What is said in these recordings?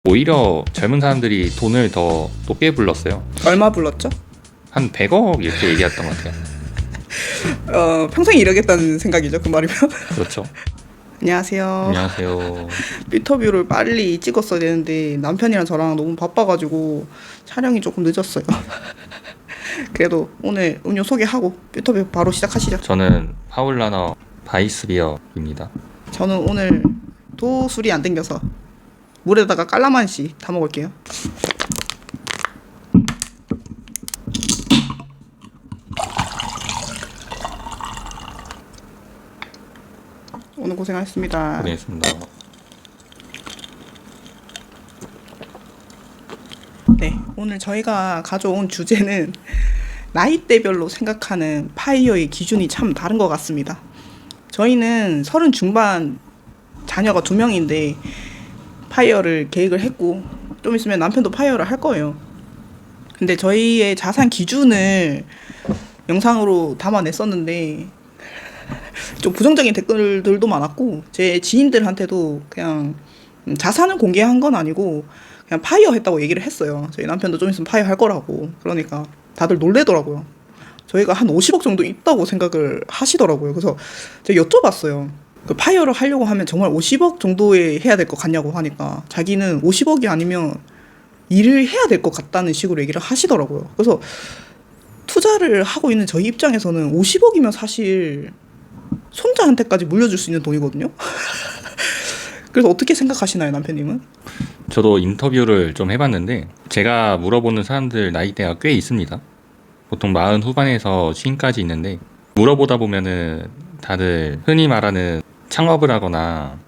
오히려 젊은 사람들이 돈을 더 높게 불렀어요. 얼마 불렀죠? 한 100억 이렇게 얘기했던 것 같아요. 평생 일하겠다는 생각이죠, 그 말이면. 그렇죠. 안녕하세요. 안녕하세요. 삐터뷰를 빨리 찍었어야 되는데 남편이랑 저랑 너무 바빠가지고 촬영이 조금 늦었어요. 그래도 오늘 음료 소개하고 삐터뷰 바로 시작하시죠. 저는 파울라너 바이스비어입니다. 저는 오늘 도 술이 안 땡겨서 물에다가 깔라만시 다 먹을게요. 오늘 고생하셨습니다. 고생했습니다. 네, 오늘 저희가 가져온 주제는 나이대별로 생각하는 파이어의 기준이 참 다른 것 같습니다. 저희는 30 중반 자녀가 2명인데 파이어를 계획을 했고 좀 있으면 남편도 파이어를 할 거예요. 근데 저희의 자산 기준을 영상으로 담아냈었는데 좀 부정적인 댓글들도 많았고 제 지인들한테도 그냥 자산을 공개한 건 아니고 그냥 파이어 했다고 얘기를 했어요. 저희 남편도 좀 있으면 파이어 할 거라고. 그러니까 다들 놀래더라고요. 저희가 한 50억 정도 있다고 생각을 하시더라고요. 그래서 제가 여쭤봤어요. 그 파이어를 하려고 하면 정말 50억 정도에 해야 될 것 같냐고 하니까 자기는 50억이 아니면 일을 해야 될 것 같다는 식으로 얘기를 하시더라고요. 그래서 투자를 하고 있는 저희 입장에서는 50억이면 사실 손자한테까지 물려줄 수 있는 돈이거든요. 그래서 어떻게 생각하시나요, 남편님은? 저도 인터뷰를 좀 해봤는데 제가 물어보는 사람들 나이대가 꽤 있습니다. 보통 40 후반에서 50까지 있는데 물어보다 보면은 다들 흔히 말하는 창업을 하거나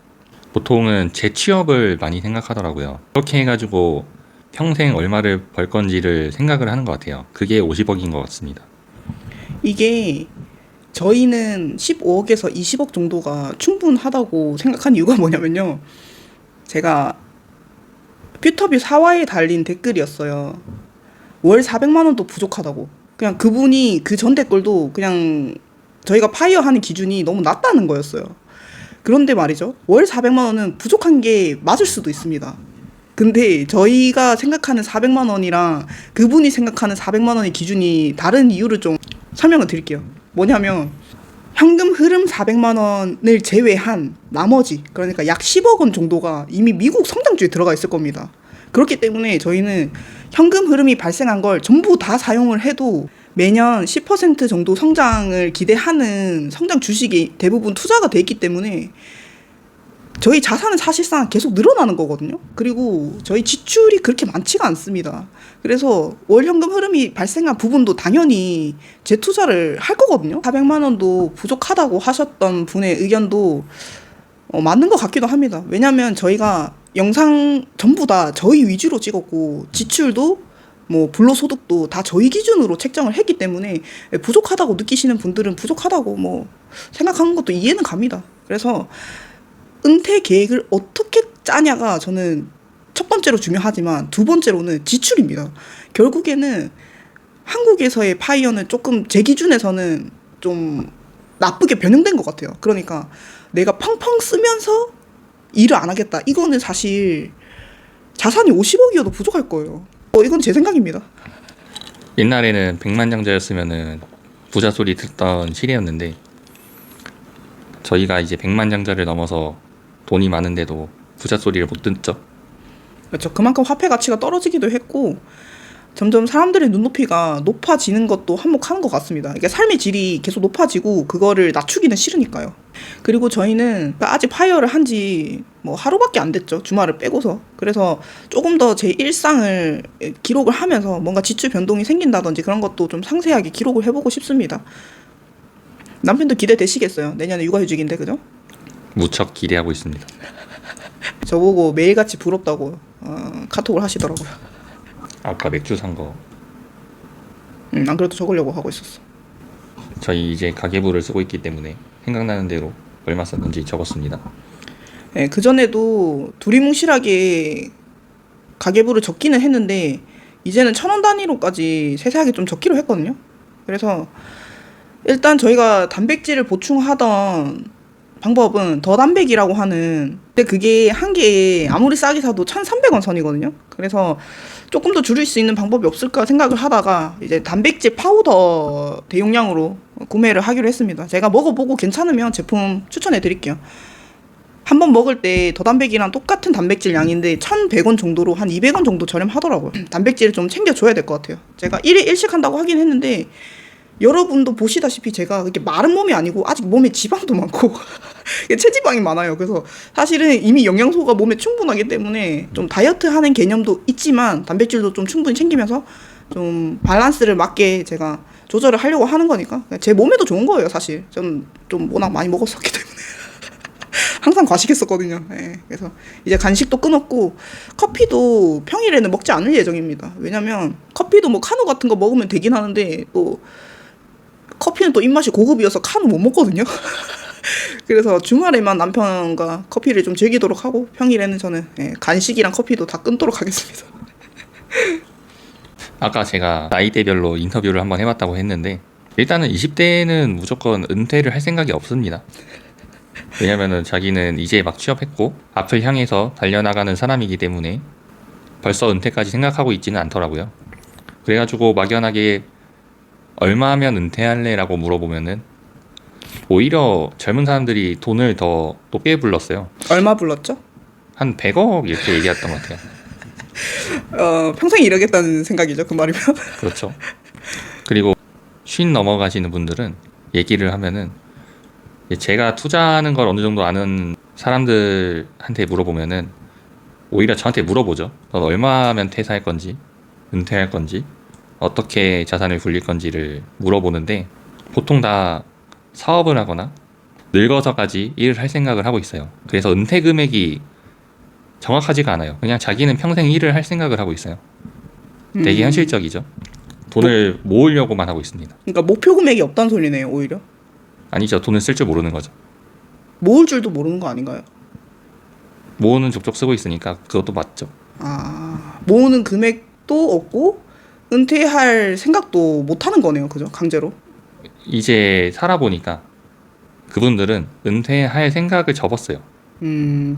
보통은 재취업을 많이 생각하더라고요. 그렇게 해가지고 평생 얼마를 벌 건지를 생각을 하는 것 같아요. 그게 50억인 것 같습니다. 이게 저희는 15억에서 20억 정도가 충분하다고 생각한 이유가 뭐냐면요. 제가 퓨터뷰 4화에 달린 댓글이었어요. 월 400만 원도 부족하다고. 그냥 그분이 그 전 댓글도 그냥 저희가 파이어 하는 기준이 너무 낮다는 거였어요. 그런데 말이죠. 월 400만 원은 부족한 게 맞을 수도 있습니다. 근데 저희가 생각하는 400만 원이랑 그분이 생각하는 400만 원의 기준이 다른 이유를 좀 설명을 드릴게요. 뭐냐면 현금 흐름 400만 원을 제외한 나머지 그러니까 약 10억 원 정도가 이미 미국 성장주에 들어가 있을 겁니다. 그렇기 때문에 저희는 현금 흐름이 발생한 걸 전부 다 사용을 해도 매년 10% 정도 성장을 기대하는 성장 주식이 대부분 투자가 돼 있기 때문에 저희 자산은 사실상 계속 늘어나는 거거든요. 그리고 저희 지출이 그렇게 많지가 않습니다. 그래서 월 현금 흐름이 발생한 부분도 당연히 재투자를 할 거거든요. 400만 원도 부족하다고 하셨던 분의 의견도 맞는 것 같기도 합니다. 왜냐하면 저희가 영상 전부 다 저희 위주로 찍었고 지출도 뭐 불로소득도 다 저희 기준으로 책정을 했기 때문에 부족하다고 느끼시는 분들은 부족하다고 뭐 생각하는 것도 이해는 갑니다. 그래서 은퇴 계획을 어떻게 짜냐가 저는 첫 번째로 중요하지만 두 번째로는 지출입니다. 결국에는 한국에서의 파이어는 조금 제 기준에서는 좀 나쁘게 변형된 것 같아요. 그러니까 내가 펑펑 쓰면서 일을 안 하겠다. 이거는 사실 자산이 50억이어도 부족할 거예요. 이건 제 생각입니다. 옛날에는 백만장자였으면은 부자 소리 듣던 시대였는데 저희가 이제 백만장자를 넘어서 돈이 많은데도 부자 소리를 못 듣죠. 그렇죠. 그만큼 화폐 가치가 떨어지기도 했고 점점 사람들의 눈높이가 높아지는 것도 한몫하는 것 같습니다. 이게 삶의 질이 계속 높아지고 그거를 낮추기는 싫으니까요. 그리고 저희는 아직 파이어를 한 지 뭐 하루밖에 안 됐죠. 주말을 빼고서. 그래서 조금 더 제 일상을 기록을 하면서 뭔가 지출 변동이 생긴다든지 그런 것도 좀 상세하게 기록을 해보고 싶습니다. 남편도 기대되시겠어요? 내년에 육아휴직인데 그죠? 무척 기대하고 있습니다. 저보고 매일같이 부럽다고 카톡을 하시더라고요. 아까 맥주 산 거 안 그래도 적으려고 하고 있었어. 저희 이제 가계부를 쓰고 있기 때문에 생각나는 대로 얼마 썼는지 적었습니다. 네, 그전에도 두리뭉실하게 가계부를 적기는 했는데 이제는 1,000원 단위로까지 세세하게 좀 적기로 했거든요. 그래서 일단 저희가 단백질을 보충하던 방법은 더 단백이라고 하는, 근데 그게 한 개에 아무리 싸게 사도 1,300원 선이거든요. 그래서 조금 더 줄일 수 있는 방법이 없을까 생각을 하다가 이제 단백질 파우더 대용량으로 구매를 하기로 했습니다. 제가 먹어보고 괜찮으면 제품 추천해 드릴게요. 한 번 먹을 때 더 단백이랑 똑같은 단백질 양인데 1,100원 정도로 한 200원 정도 저렴하더라고요. 단백질을 좀 챙겨줘야 될 것 같아요. 제가 1일 1식 한다고 하긴 했는데 여러분도 보시다시피 제가 그렇게 마른 몸이 아니고 아직 몸에 지방도 많고 체지방이 많아요. 그래서 사실은 이미 영양소가 몸에 충분하기 때문에 좀 다이어트 하는 개념도 있지만 단백질도 좀 충분히 챙기면서 좀 밸런스를 맞게 제가 조절을 하려고 하는 거니까 제 몸에도 좋은 거예요. 사실 좀 워낙 많이 먹었었기 때문에 항상 과식했었거든요. 네, 그래서 이제 간식도 끊었고 커피도 평일에는 먹지 않을 예정입니다. 왜냐면 커피도 뭐 카누 같은 거 먹으면 되긴 하는데 또 커피는 또 입맛이 고급이어서 카누 못 먹거든요. 그래서 주말에만 남편과 커피를 좀 즐기도록 하고 평일에는 저는 간식이랑 커피도 다 끊도록 하겠습니다. 아까 제가 나이대별로 인터뷰를 한번 해봤다고 했는데 일단은 20대는 무조건 은퇴를 할 생각이 없습니다. 왜냐면은 자기는 이제 막 취업했고 앞을 향해서 달려나가는 사람이기 때문에 벌써 은퇴까지 생각하고 있지는 않더라고요. 그래가지고 막연하게 얼마 하면 은퇴할래? 라고 물어보면은 오히려 젊은 사람들이 돈을 더 높게 불렀어요. 얼마 불렀죠? 한 100억 이렇게 얘기했던 것 같아요. 평생 일하겠다는 생각이죠. 그 말이면. 그렇죠. 그리고 50 넘어가시는 분들은 얘기를 하면은 제가 투자하는 걸 어느 정도 아는 사람들한테 물어보면은 오히려 저한테 물어보죠. 넌 얼마면 퇴사할 건지, 은퇴할 건지, 어떻게 자산을 굴릴 건지를 물어보는데 보통 다 사업을 하거나 늙어서까지 일을 할 생각을 하고 있어요. 그래서 은퇴 금액이 정확하지가 않아요. 그냥 자기는 평생 일을 할 생각을 하고 있어요. 되게 현실적이죠. 돈을 모으려고만 하고 있습니다. 그러니까 목표 금액이 없다는 소리네요. 오히려. 아니죠. 돈을 쓸 줄 모르는 거죠. 모을 줄도 모르는 거 아닌가요? 모으는 족족 쓰고 있으니까 그것도 맞죠. 아, 모으는 금액도 없고 은퇴할 생각도 못 하는 거네요. 그죠? 강제로. 이제 살아보니까 그분들은 은퇴할 생각을 접었어요.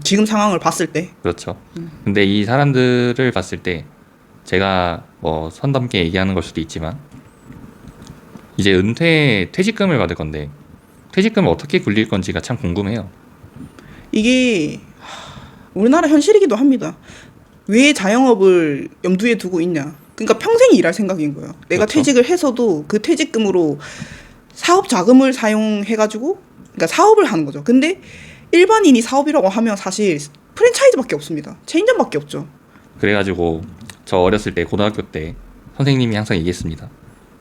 지금 상황을 봤을 때. 그렇죠. 근데 이 사람들을 봤을 때 제가 뭐 선 넘게 얘기하는 걸 수도 있지만 이제 퇴직금을 받을 건데 퇴직금을 어떻게 굴릴 건지가 참 궁금해요. 이게 우리나라 현실이기도 합니다. 왜 자영업을 염두에 두고 있냐? 그러니까 평생 일할 생각인 거예요. 내가 그렇죠. 퇴직을 해서도 그 퇴직금으로 사업 자금을 사용해가지고 그러니까 사업을 하는 거죠. 근데 일반인이 사업이라고 하면 사실 프랜차이즈밖에 없습니다. 체인점밖에 없죠. 그래가지고 저 어렸을 때 고등학교 때 선생님이 항상 얘기했습니다.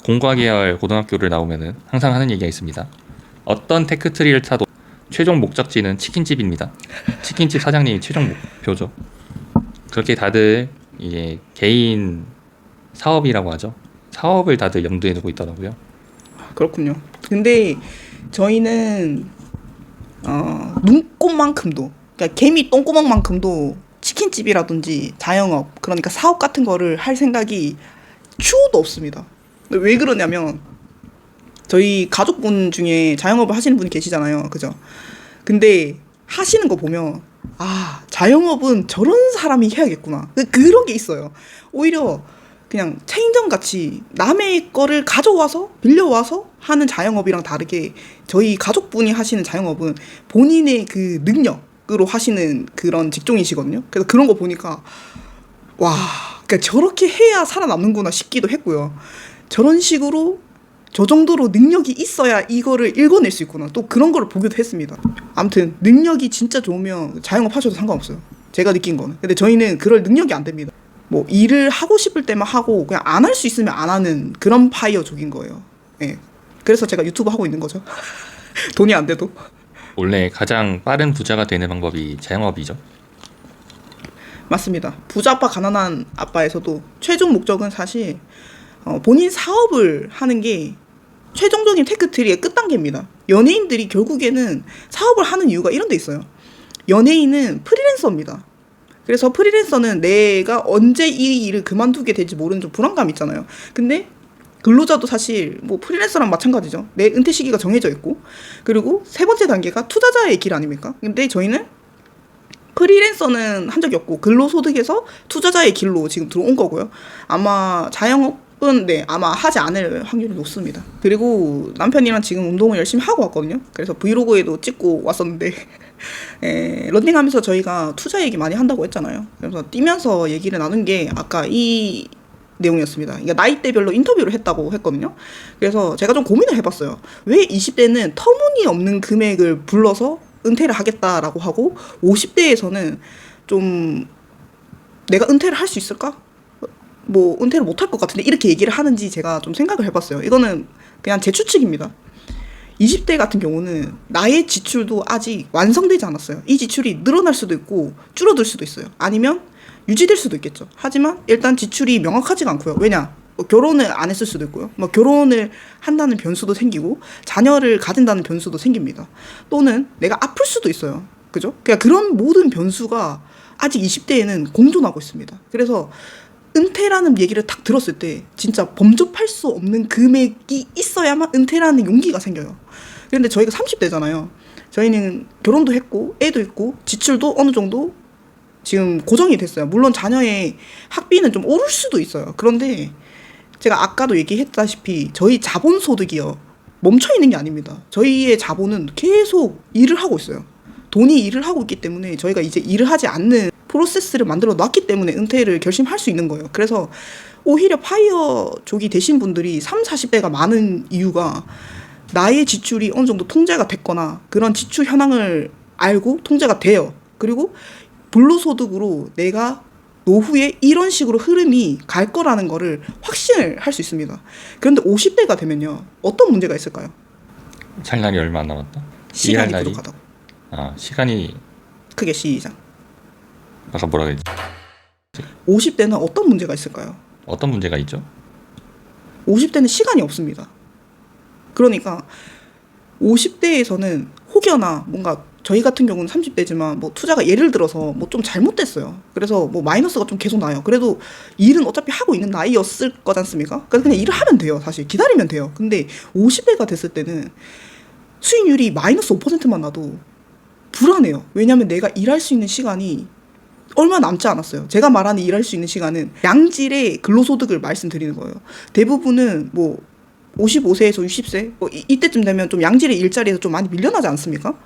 공과 계열 고등학교를 나오면은 항상 하는 얘기가 있습니다. 어떤 테크트리를 타도 최종 목적지는 치킨집입니다. 치킨집 사장님이 최종 목표죠. 그렇게 다들 이제 개인 사업이라고 하죠. 사업을 다들 염두에 두고 있더라고요. 그렇군요. 근데 저희는 눈꽃만큼도 그러니까 개미 똥구멍만큼도 치킨집이라든지 자영업 그러니까 사업 같은 거를 할 생각이 추호도 없습니다. 왜 그러냐면 저희 가족분 중에 자영업을 하시는 분이 계시잖아요. 그죠? 근데 하시는 거 보면 아 자영업은 저런 사람이 해야겠구나. 그런 게 있어요. 오히려 그냥 체인점 같이 남의 거를 가져와서 빌려와서 하는 자영업이랑 다르게 저희 가족분이 하시는 자영업은 본인의 그 능력으로 하시는 그런 직종이시거든요. 그래서 그런 거 보니까 와, 그러니까 저렇게 해야 살아남는구나 싶기도 했고요. 저런 식으로 저 정도로 능력이 있어야 이거를 읽어낼 수 있구나. 또 그런 거를 보기도 했습니다. 아무튼 능력이 진짜 좋으면 자영업 하셔도 상관없어요. 제가 느낀 거는. 근데 저희는 그럴 능력이 안 됩니다. 뭐 일을 하고 싶을 때만 하고 그냥 안 할 수 있으면 안 하는 그런 파이어족인 거예요. 예. 그래서 제가 유튜브 하고 있는 거죠. 돈이 안 돼도. 원래 가장 빠른 부자가 되는 방법이 자영업이죠. 맞습니다. 부자 아빠 가난한 아빠에서도 최종 목적은 사실 본인 사업을 하는 게 최종적인 테크트리의 끝단계입니다. 연예인들이 결국에는 사업을 하는 이유가 이런 데 있어요. 연예인은 프리랜서입니다. 그래서 프리랜서는 내가 언제 이 일을 그만두게 될지 모르는 좀 불안감 있잖아요. 근데 근로자도 사실 뭐 프리랜서랑 마찬가지죠. 내 은퇴 시기가 정해져 있고, 그리고 세 번째 단계가 투자자의 길 아닙니까? 근데 저희는 프리랜서는 한 적이 없고 근로소득에서 투자자의 길로 지금 들어온 거고요. 아마 자영업은 아마 하지 않을 확률이 높습니다. 그리고 남편이랑 지금 운동을 열심히 하고 왔거든요. 그래서 브이로그에도 찍고 왔었는데 런닝하면서 저희가 투자 얘기 많이 한다고 했잖아요. 그래서 뛰면서 얘기를 나눈 게 아까 이 내용이었습니다. 그러니까 나이대별로 인터뷰를 했다고 했거든요. 그래서 제가 좀 고민을 해봤어요. 왜 20대는 터무니없는 금액을 불러서 은퇴를 하겠다라고 하고 50대에서는 좀 내가 은퇴를 할 수 있을까? 뭐 은퇴를 못 할 것 같은데 이렇게 얘기를 하는지 제가 좀 생각을 해봤어요. 이거는 그냥 제 추측입니다. 20대 같은 경우는 나의 지출도 아직 완성되지 않았어요. 이 지출이 늘어날 수도 있고 줄어들 수도 있어요. 아니면 유지될 수도 있겠죠. 하지만 일단 지출이 명확하지가 않고요. 왜냐? 뭐 결혼을 안 했을 수도 있고요. 뭐 결혼을 한다는 변수도 생기고 자녀를 가진다는 변수도 생깁니다. 또는 내가 아플 수도 있어요. 그죠? 그러니까 그런 모든 변수가 아직 20대에는 공존하고 있습니다. 그래서 은퇴라는 얘기를 딱 들었을 때 진짜 범접할 수 없는 금액이 있어야만 은퇴라는 용기가 생겨요. 그런데 저희가 30대잖아요. 저희는 결혼도 했고 애도 있고 지출도 어느 정도 지금 고정이 됐어요. 물론 자녀의 학비는 좀 오를 수도 있어요. 그런데 제가 아까도 얘기했다시피 저희 자본소득이요. 멈춰있는 게 아닙니다. 저희의 자본은 계속 일을 하고 있어요. 돈이 일을 하고 있기 때문에 저희가 이제 일을 하지 않는 프로세스를 만들어 놨기 때문에 은퇴를 결심할 수 있는 거예요. 그래서 오히려 파이어족이 되신 분들이 30, 40대가 많은 이유가 나의 지출이 어느 정도 통제가 됐거나 그런 지출 현황을 알고 통제가 돼요. 그리고 불로소득으로 내가 노후에 이런 식으로 흐름이 갈 거라는 거를 확신을 할 수 있습니다. 그런데 50대가 되면요. 어떤 문제가 있을까요? 살 날이 얼마 안 남았다? 시간이 일할 날이? 부족하다고. 시간이 크게 시작. 아까 뭐라 그랬지? 50대는 어떤 문제가 있을까요? 어떤 문제가 있죠? 50대는 시간이 없습니다. 그러니까 50대에서는 혹여나 뭔가 저희 같은 경우는 30대지만 뭐 투자가 예를 들어서 뭐 좀 잘못됐어요. 그래서 뭐 마이너스가 좀 계속 나요. 그래도 일은 어차피 하고 있는 나이였을 거지 않습니까? 그래서 그냥 일을 하면 돼요. 사실 기다리면 돼요. 근데 50대가 됐을 때는 수익률이 마이너스 5%만 나도 불안해요. 왜냐하면 내가 일할 수 있는 시간이 얼마 남지 않았어요. 제가 말하는 일할 수 있는 시간은 양질의 근로소득을 말씀드리는 거예요. 대부분은 뭐 55세에서 60세 이때쯤 되면 좀 양질의 일자리에서 좀 많이 밀려나지 않습니까?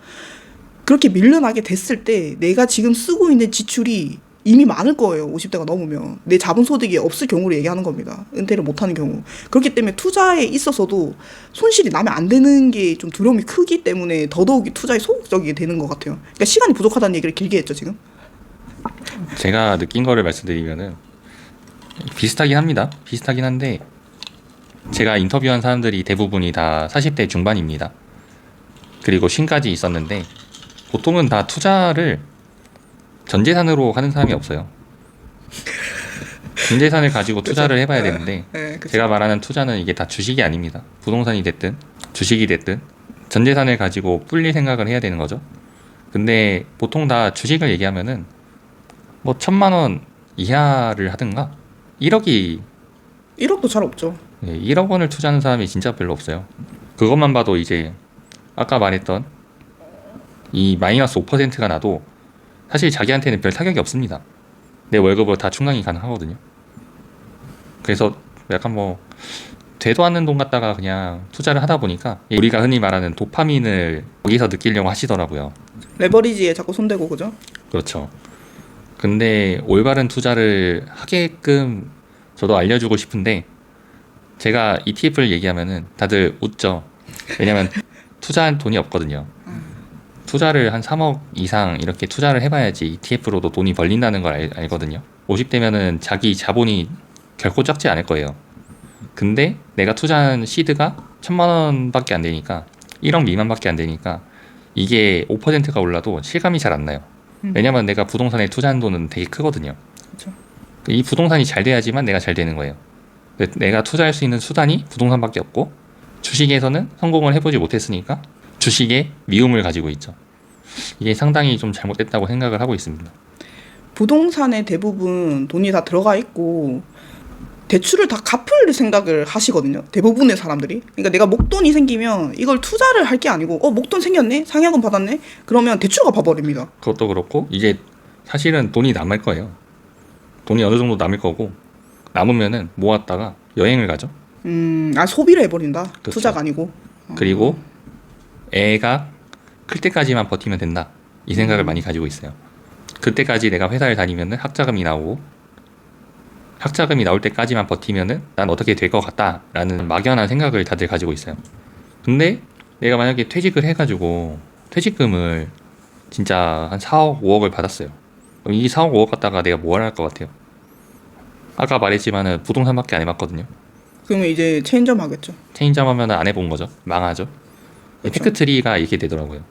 그렇게 밀려나게 됐을 때 내가 지금 쓰고 있는 지출이 이미 많을 거예요. 50대가 넘으면. 내 자본소득이 없을 경우를 얘기하는 겁니다. 은퇴를 못하는 경우. 그렇기 때문에 투자에 있어서도 손실이 나면 안 되는 게 좀 두려움이 크기 때문에 더더욱이 투자에 소극적이게 되는 것 같아요. 그러니까 시간이 부족하다는 얘기를 길게 했죠, 지금. 제가 느낀 거를 말씀드리면은 비슷하긴 합니다. 비슷하긴 한데 제가 인터뷰한 사람들이 대부분이 다 40대 중반입니다. 그리고 쉰까지 있었는데 보통은 다 투자를 전 재산으로 하는 사람이 없어요. 전 재산을 가지고 투자를 해봐야 되는데 제가 말하는 투자는 이게 다 주식이 아닙니다. 부동산이 됐든 주식이 됐든 전 재산을 가지고 불릴 생각을 해야 되는 거죠. 근데 보통 다 주식을 얘기하면은 뭐 1,000만 원 이하를 하든가 1억도 잘 없죠. 1억 원을 투자하는 사람이 진짜 별로 없어요. 그것만 봐도 이제 아까 말했던 이 마이너스 5%가 나도 사실 자기한테는 별 타격이 없습니다. 내 월급으로 다 충당이 가능하거든요. 그래서 약간 뭐 되도 않는 돈 갖다가 그냥 투자를 하다 보니까 우리가 흔히 말하는 도파민을 거기서 느끼려고 하시더라고요. 레버리지에 자꾸 손대고 그죠? 그렇죠. 근데 올바른 투자를 하게끔 저도 알려주고 싶은데 제가 ETF를 얘기하면은 다들 웃죠. 왜냐면 투자한 돈이 없거든요. 투자를 한 3억 이상 이렇게 투자를 해봐야지 ETF로도 돈이 벌린다는 걸 알거든요. 50대면은 자기 자본이 결코 적지 않을 거예요. 근데 내가 투자한 시드가 1,000만 원밖에 안 되니까 1억 미만밖에 안 되니까 이게 5%가 올라도 실감이 잘 안 나요. 왜냐면 내가 부동산에 투자한 돈은 되게 크거든요. 그렇죠. 이 부동산이 잘 돼야지만 내가 잘 되는 거예요. 내가 투자할 수 있는 수단이 부동산밖에 없고 주식에서는 성공을 해보지 못했으니까 주식에 미움을 가지고 있죠. 이게 상당히 좀 잘못됐다고 생각을 하고 있습니다. 부동산에 대부분 돈이 다 들어가 있고 대출을 다 갚을 생각을 하시거든요. 대부분의 사람들이. 그러니까 내가 목돈이 생기면 이걸 투자를 할 게 아니고 목돈 생겼네? 상여금 받았네? 그러면 대출 갚아버립니다. 그것도 그렇고 이제 사실은 돈이 남을 거예요. 돈이 어느 정도 남을 거고 남으면은 모았다가 여행을 가죠. 소비를 해버린다. 그렇죠. 투자가 아니고. 그리고 애가 클 때까지만 버티면 된다. 이 생각을 많이 가지고 있어요. 그때까지 내가 회사를 다니면은 학자금이 나오고 학자금이 나올 때까지만 버티면은 난 어떻게 될 것 같다라는 막연한 생각을 다들 가지고 있어요. 근데 내가 만약에 퇴직을 해가지고 퇴직금을 진짜 한 4억, 5억을 받았어요. 그럼 이 4억, 5억 갖다가 내가 뭘 할 것 같아요? 아까 말했지만은 부동산밖에 안 해봤거든요. 그러면 이제 체인점 하겠죠. 체인점 하면은 안 해본 거죠. 망하죠. 그렇죠. 피크트리가 이렇게 되더라고요.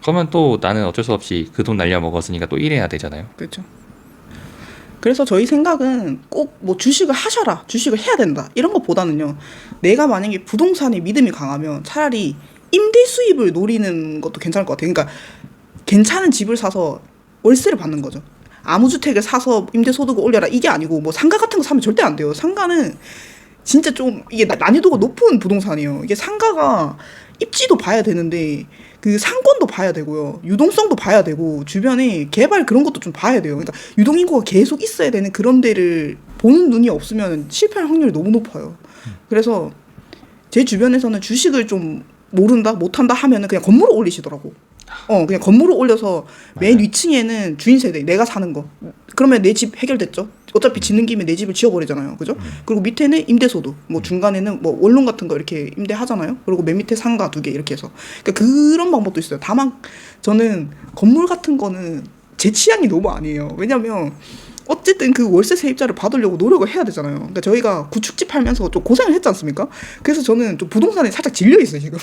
그러면 또 나는 어쩔 수 없이 그 돈 날려 먹었으니까 또 일해야 되잖아요. 그렇죠. 그래서 저희 생각은 꼭 뭐 주식을 하셔라, 주식을 해야 된다 이런 것보다는요. 내가 만약에 부동산에 믿음이 강하면 차라리 임대 수입을 노리는 것도 괜찮을 것 같아요. 그러니까 괜찮은 집을 사서 월세를 받는 거죠. 아무 주택을 사서 임대 소득을 올려라 이게 아니고 뭐 상가 같은 거 사면 절대 안 돼요. 상가는 진짜 좀 이게 난이도가 높은 부동산이에요. 이게 상가가 입지도 봐야 되는데 그 상권도 봐야 되고요. 유동성도 봐야 되고 주변에 개발 그런 것도 좀 봐야 돼요. 그러니까 유동인구가 계속 있어야 되는 그런 데를 보는 눈이 없으면 실패할 확률이 너무 높아요. 그래서 제 주변에서는 주식을 좀 모른다, 못한다 하면은 그냥 건물을 올리시더라고. 그냥 건물을 올려서 맨 맞아요. 위층에는 주인 세대, 내가 사는 거. 그러면 내 집 해결됐죠. 어차피 짓는 김에 내 집을 지어버리잖아요. 그죠? 그리고 밑에는 임대소득, 뭐 중간에는 뭐 원룸 같은 거 이렇게 임대하잖아요. 그리고 맨 밑에 상가 2개 이렇게 해서. 그러니까 그런 방법도 있어요. 다만 저는 건물 같은 거는 제 취향이 너무 아니에요. 왜냐면 어쨌든 그 월세 세입자를 받으려고 노력을 해야 되잖아요. 그러니까 저희가 구축집 하면서 좀 고생을 했지 않습니까? 그래서 저는 좀 부동산에 살짝 질려 있어요, 지금.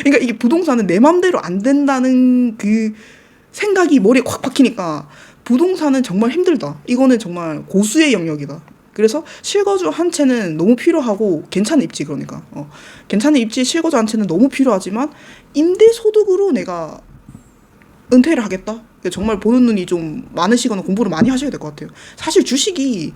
그러니까 이게 부동산은 내 맘대로 안 된다는 그 생각이 머리에 콱 박히니까 부동산은 정말 힘들다. 이거는 정말 고수의 영역이다. 그래서 실거주 한 채는 너무 필요하고 괜찮은 입지 그러니까 괜찮은 입지 실거주 한 채는 너무 필요하지만 임대 소득으로 내가 은퇴를 하겠다. 정말 보는 눈이 좀 많으시거나 공부를 많이 하셔야 될 것 같아요. 사실 주식이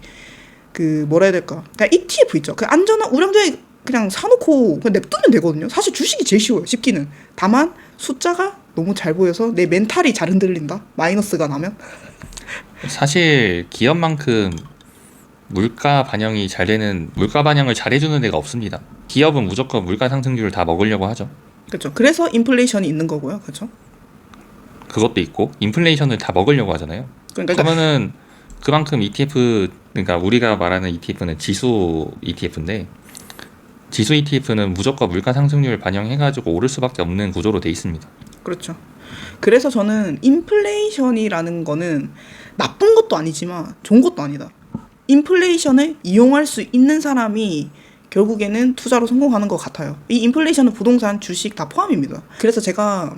그 뭐라 해야 될까? 그냥 ETF 있죠. 그 안전한 우량주에 그냥 사놓고 그냥 냅두면 되거든요. 사실 주식이 제일 쉬워요. 쉽기는. 다만 숫자가 너무 잘 보여서 내 멘탈이 잘 흔들린다. 마이너스가 나면. 사실 기업만큼 물가 반영이 잘 되는 물가 반영을 잘 해주는 데가 없습니다. 기업은 무조건 물가 상승률을 다 먹으려고 하죠. 그렇죠. 그래서 인플레이션이 있는 거고요. 그렇죠. 그것도 있고 인플레이션을 다 먹으려고 하잖아요. 그러니까 그러면은 그만큼 ETF 그러니까 우리가 말하는 ETF는 지수 ETF인데 지수 ETF는 무조건 물가 상승률을 반영해가지고 오를 수밖에 없는 구조로 돼 있습니다. 그렇죠. 그래서 저는 인플레이션이라는 거는 나쁜 것도 아니지만 좋은 것도 아니다. 인플레이션을 이용할 수 있는 사람이 결국에는 투자로 성공하는 것 같아요. 이 인플레이션은 부동산, 주식 다 포함입니다. 그래서 제가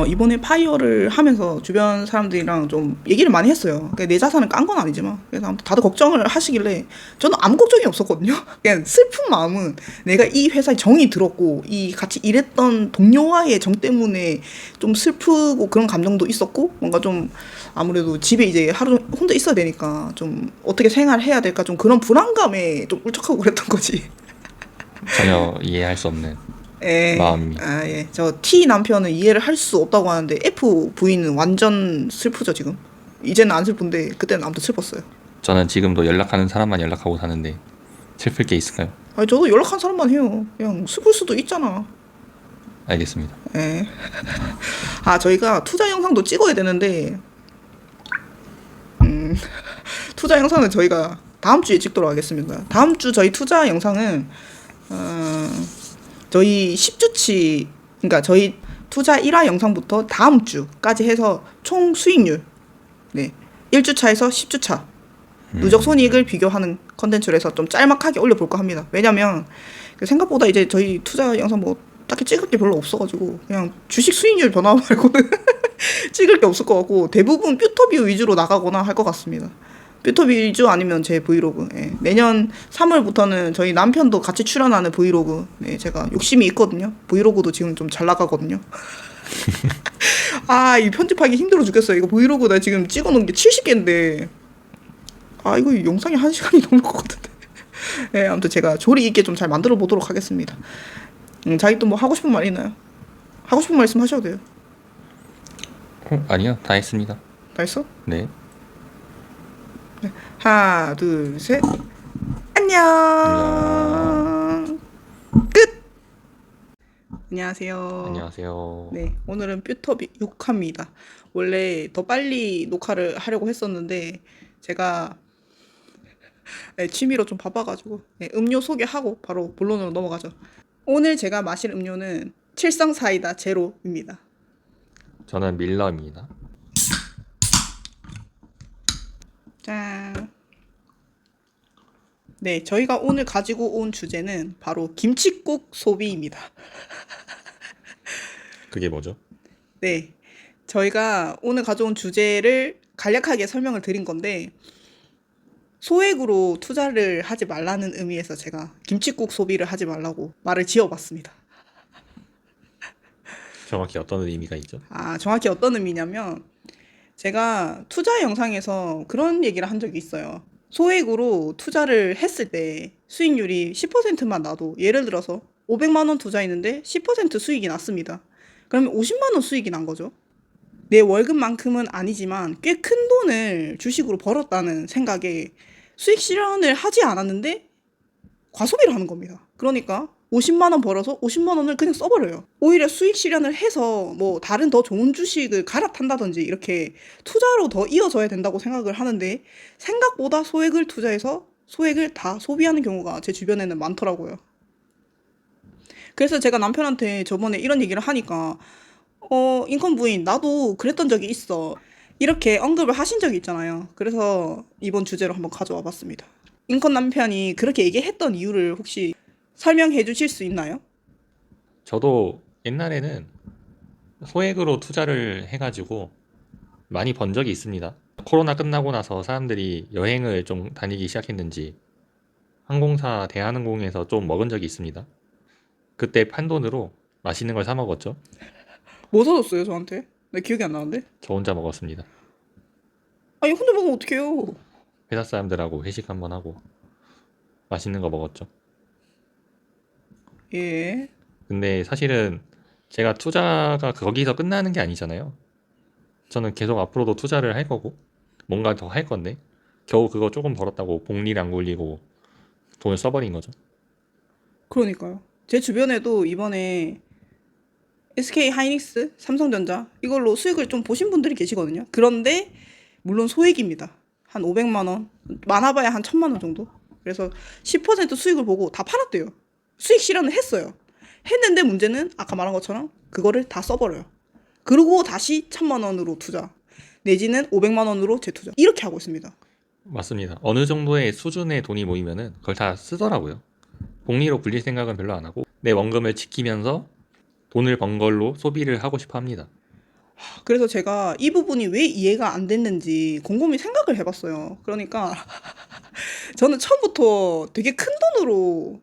이번에 파이어를 하면서 주변 사람들이랑 좀 얘기를 많이 했어요. 그러니까 내 자산을 깐 건 아니지만 그래서 아무튼 다들 걱정을 하시길래 저는 아무 걱정이 없었거든요. 그냥 슬픈 마음은 내가 이 회사에 정이 들었고 이 같이 일했던 동료와의 정 때문에 좀 슬프고 그런 감정도 있었고 뭔가 좀 아무래도 집에 이제 하루 혼자 있어야 되니까 좀 어떻게 생활해야 될까 좀 그런 불안감에 좀 울적하고 그랬던 거지. 전혀 이해할 수 없는 마음입니다. 예. 저 T 남편은 이해를 할 수 없다고 하는데 F 부인은 완전 슬프죠 지금. 이제는 안 슬픈데 그때는 아무튼 슬펐어요. 저는 지금도 연락하는 사람만 연락하고 사는데 슬플 게 있을까요? 아니 저도 연락한 사람만 해요. 그냥 슬플 수도 있잖아. 알겠습니다. 예. 저희가 투자 영상도 찍어야 되는데 투자 영상은 저희가 다음 주에 찍도록 하겠습니다. 다음 주 저희 투자 영상은 저희 10주치 그러니까 저희 투자 1화 영상부터 다음 주까지 해서 총 수익률 1주차에서 10주차 누적 손익을 비교하는 컨텐츠로 해서 좀 짤막하게 올려볼까 합니다. 왜냐면 생각보다 이제 저희 투자 영상 뭐 딱히 찍을 게 별로 없어가지고 그냥 주식 수익률 변화 말고는 찍을 게 없을 것 같고 대부분 뷰터뷰 위주로 나가거나 할 것 같습니다. 뷰터뷰 위주 아니면 제 브이로그. 내년 3월부터는 저희 남편도 같이 출연하는 브이로그. 제가 욕심이 있거든요. 브이로그도 지금 좀 잘 나가거든요. 이 편집하기 힘들어 죽겠어요. 이거 브이로그 나 지금 찍어놓은 게 70개인데 아 이거 영상이 1시간이 넘을 것 같은데. 네, 아무튼 제가 조리 있게 좀 잘 만들어 보도록 하겠습니다. 자기 또 뭐 하고 싶은 말 있나요? 하고 싶은 말씀 하셔도 돼요. 아니요, 다 했습니다. 다 했어? 네. 하나, 둘, 셋. 안녕. 끝. 안녕하세요. 안녕하세요. 네, 오늘은 뷰터비 6화입니다. 원래 더 빨리 녹화를 하려고 했었는데 제가 취미로 좀 바빠가지고 음료 소개하고 바로 본론으로 넘어가죠. 오늘 제가 마실 음료는 칠성 사이다 제로입니다. 저는 밀러입니다. 짠. 네, 저희가 오늘 가지고 온 주제는 바로 김칫국 소비입니다. 그게 뭐죠? 네, 저희가 오늘 가져온 주제를 간략하게 설명을 드린 건데 소액으로 투자를 하지 말라는 의미에서 제가 김칫국 소비를 하지 말라고 말을 지어봤습니다. 정확히 어떤 의미가 있죠? 정확히 어떤 의미냐면 제가 투자 영상에서 그런 얘기를 한 적이 있어요. 소액으로 투자를 했을 때 수익률이 10%만 나도 예를 들어서 500만 원 투자했는데 10% 수익이 났습니다. 그러면 50만 원 수익이 난 거죠. 내 월급만큼은 아니지만 꽤 큰 돈을 주식으로 벌었다는 생각에 수익 실현을 하지 않았는데 과소비를 하는 겁니다. 그러니까 50만 원 벌어서 50만 원을 그냥 써버려요. 오히려 수익 실현을 해서 뭐 다른 더 좋은 주식을 갈아탄다든지 이렇게 투자로 더 이어져야 된다고 생각을 하는데 생각보다 소액을 투자해서 소액을 다 소비하는 경우가 제 주변에는 많더라고요. 그래서 제가 남편한테 저번에 이런 얘기를 하니까 인컨 부인 나도 그랬던 적이 있어. 이렇게 언급을 하신 적이 있잖아요. 그래서 이번 주제로 한번 가져와 봤습니다. 인컨 남편이 그렇게 얘기했던 이유를 혹시 설명해 주실 수 있나요? 저도 옛날에는 소액으로 투자를 해가지고 많이 번 적이 있습니다. 코로나 끝나고 나서 사람들이 여행을 좀 다니기 시작했는지 항공사 대한항공에서 좀 먹은 적이 있습니다. 그때 판돈으로 맛있는 걸 사 먹었죠. 뭐 사줬어요 저한테? 나 기억이 안 나는데. 저 혼자 먹었습니다. 아니 혼자 먹으면 어떡해요. 회사 사람들하고 회식 한번 하고 맛있는 거 먹었죠. 예. 근데 사실은 제가 투자가 거기서 끝나는 게 아니잖아요. 저는 계속 앞으로도 투자를 할 거고 뭔가 더 할 건데 겨우 그거 조금 벌었다고 복리를 안 굴리고 돈을 써버린 거죠. 그러니까요. 제 주변에도 이번에 SK 하이닉스, 삼성전자 이걸로 수익을 좀 보신 분들이 계시거든요. 그런데 물론 소액입니다. 한 500만 원, 많아봐야 한 1000만 원 정도. 그래서 10% 수익을 보고 다 팔았대요. 수익 실현을 했어요. 했는데 문제는 아까 말한 것처럼 그거를 다 써버려요. 그리고 다시 1000만 원으로 투자, 내지는 500만 원으로 재투자 이렇게 하고 있습니다. 맞습니다. 어느 정도의 수준의 돈이 모이면은 그걸 다 쓰더라고요. 복리로 굴릴 생각은 별로 안 하고 내 원금을 지키면서 돈을 번 걸로 소비를 하고 싶어 합니다. 그래서 제가 이 부분이 왜 이해가 안 됐는지 곰곰이 생각을 해봤어요. 그러니까 저는 처음부터 되게 큰 돈으로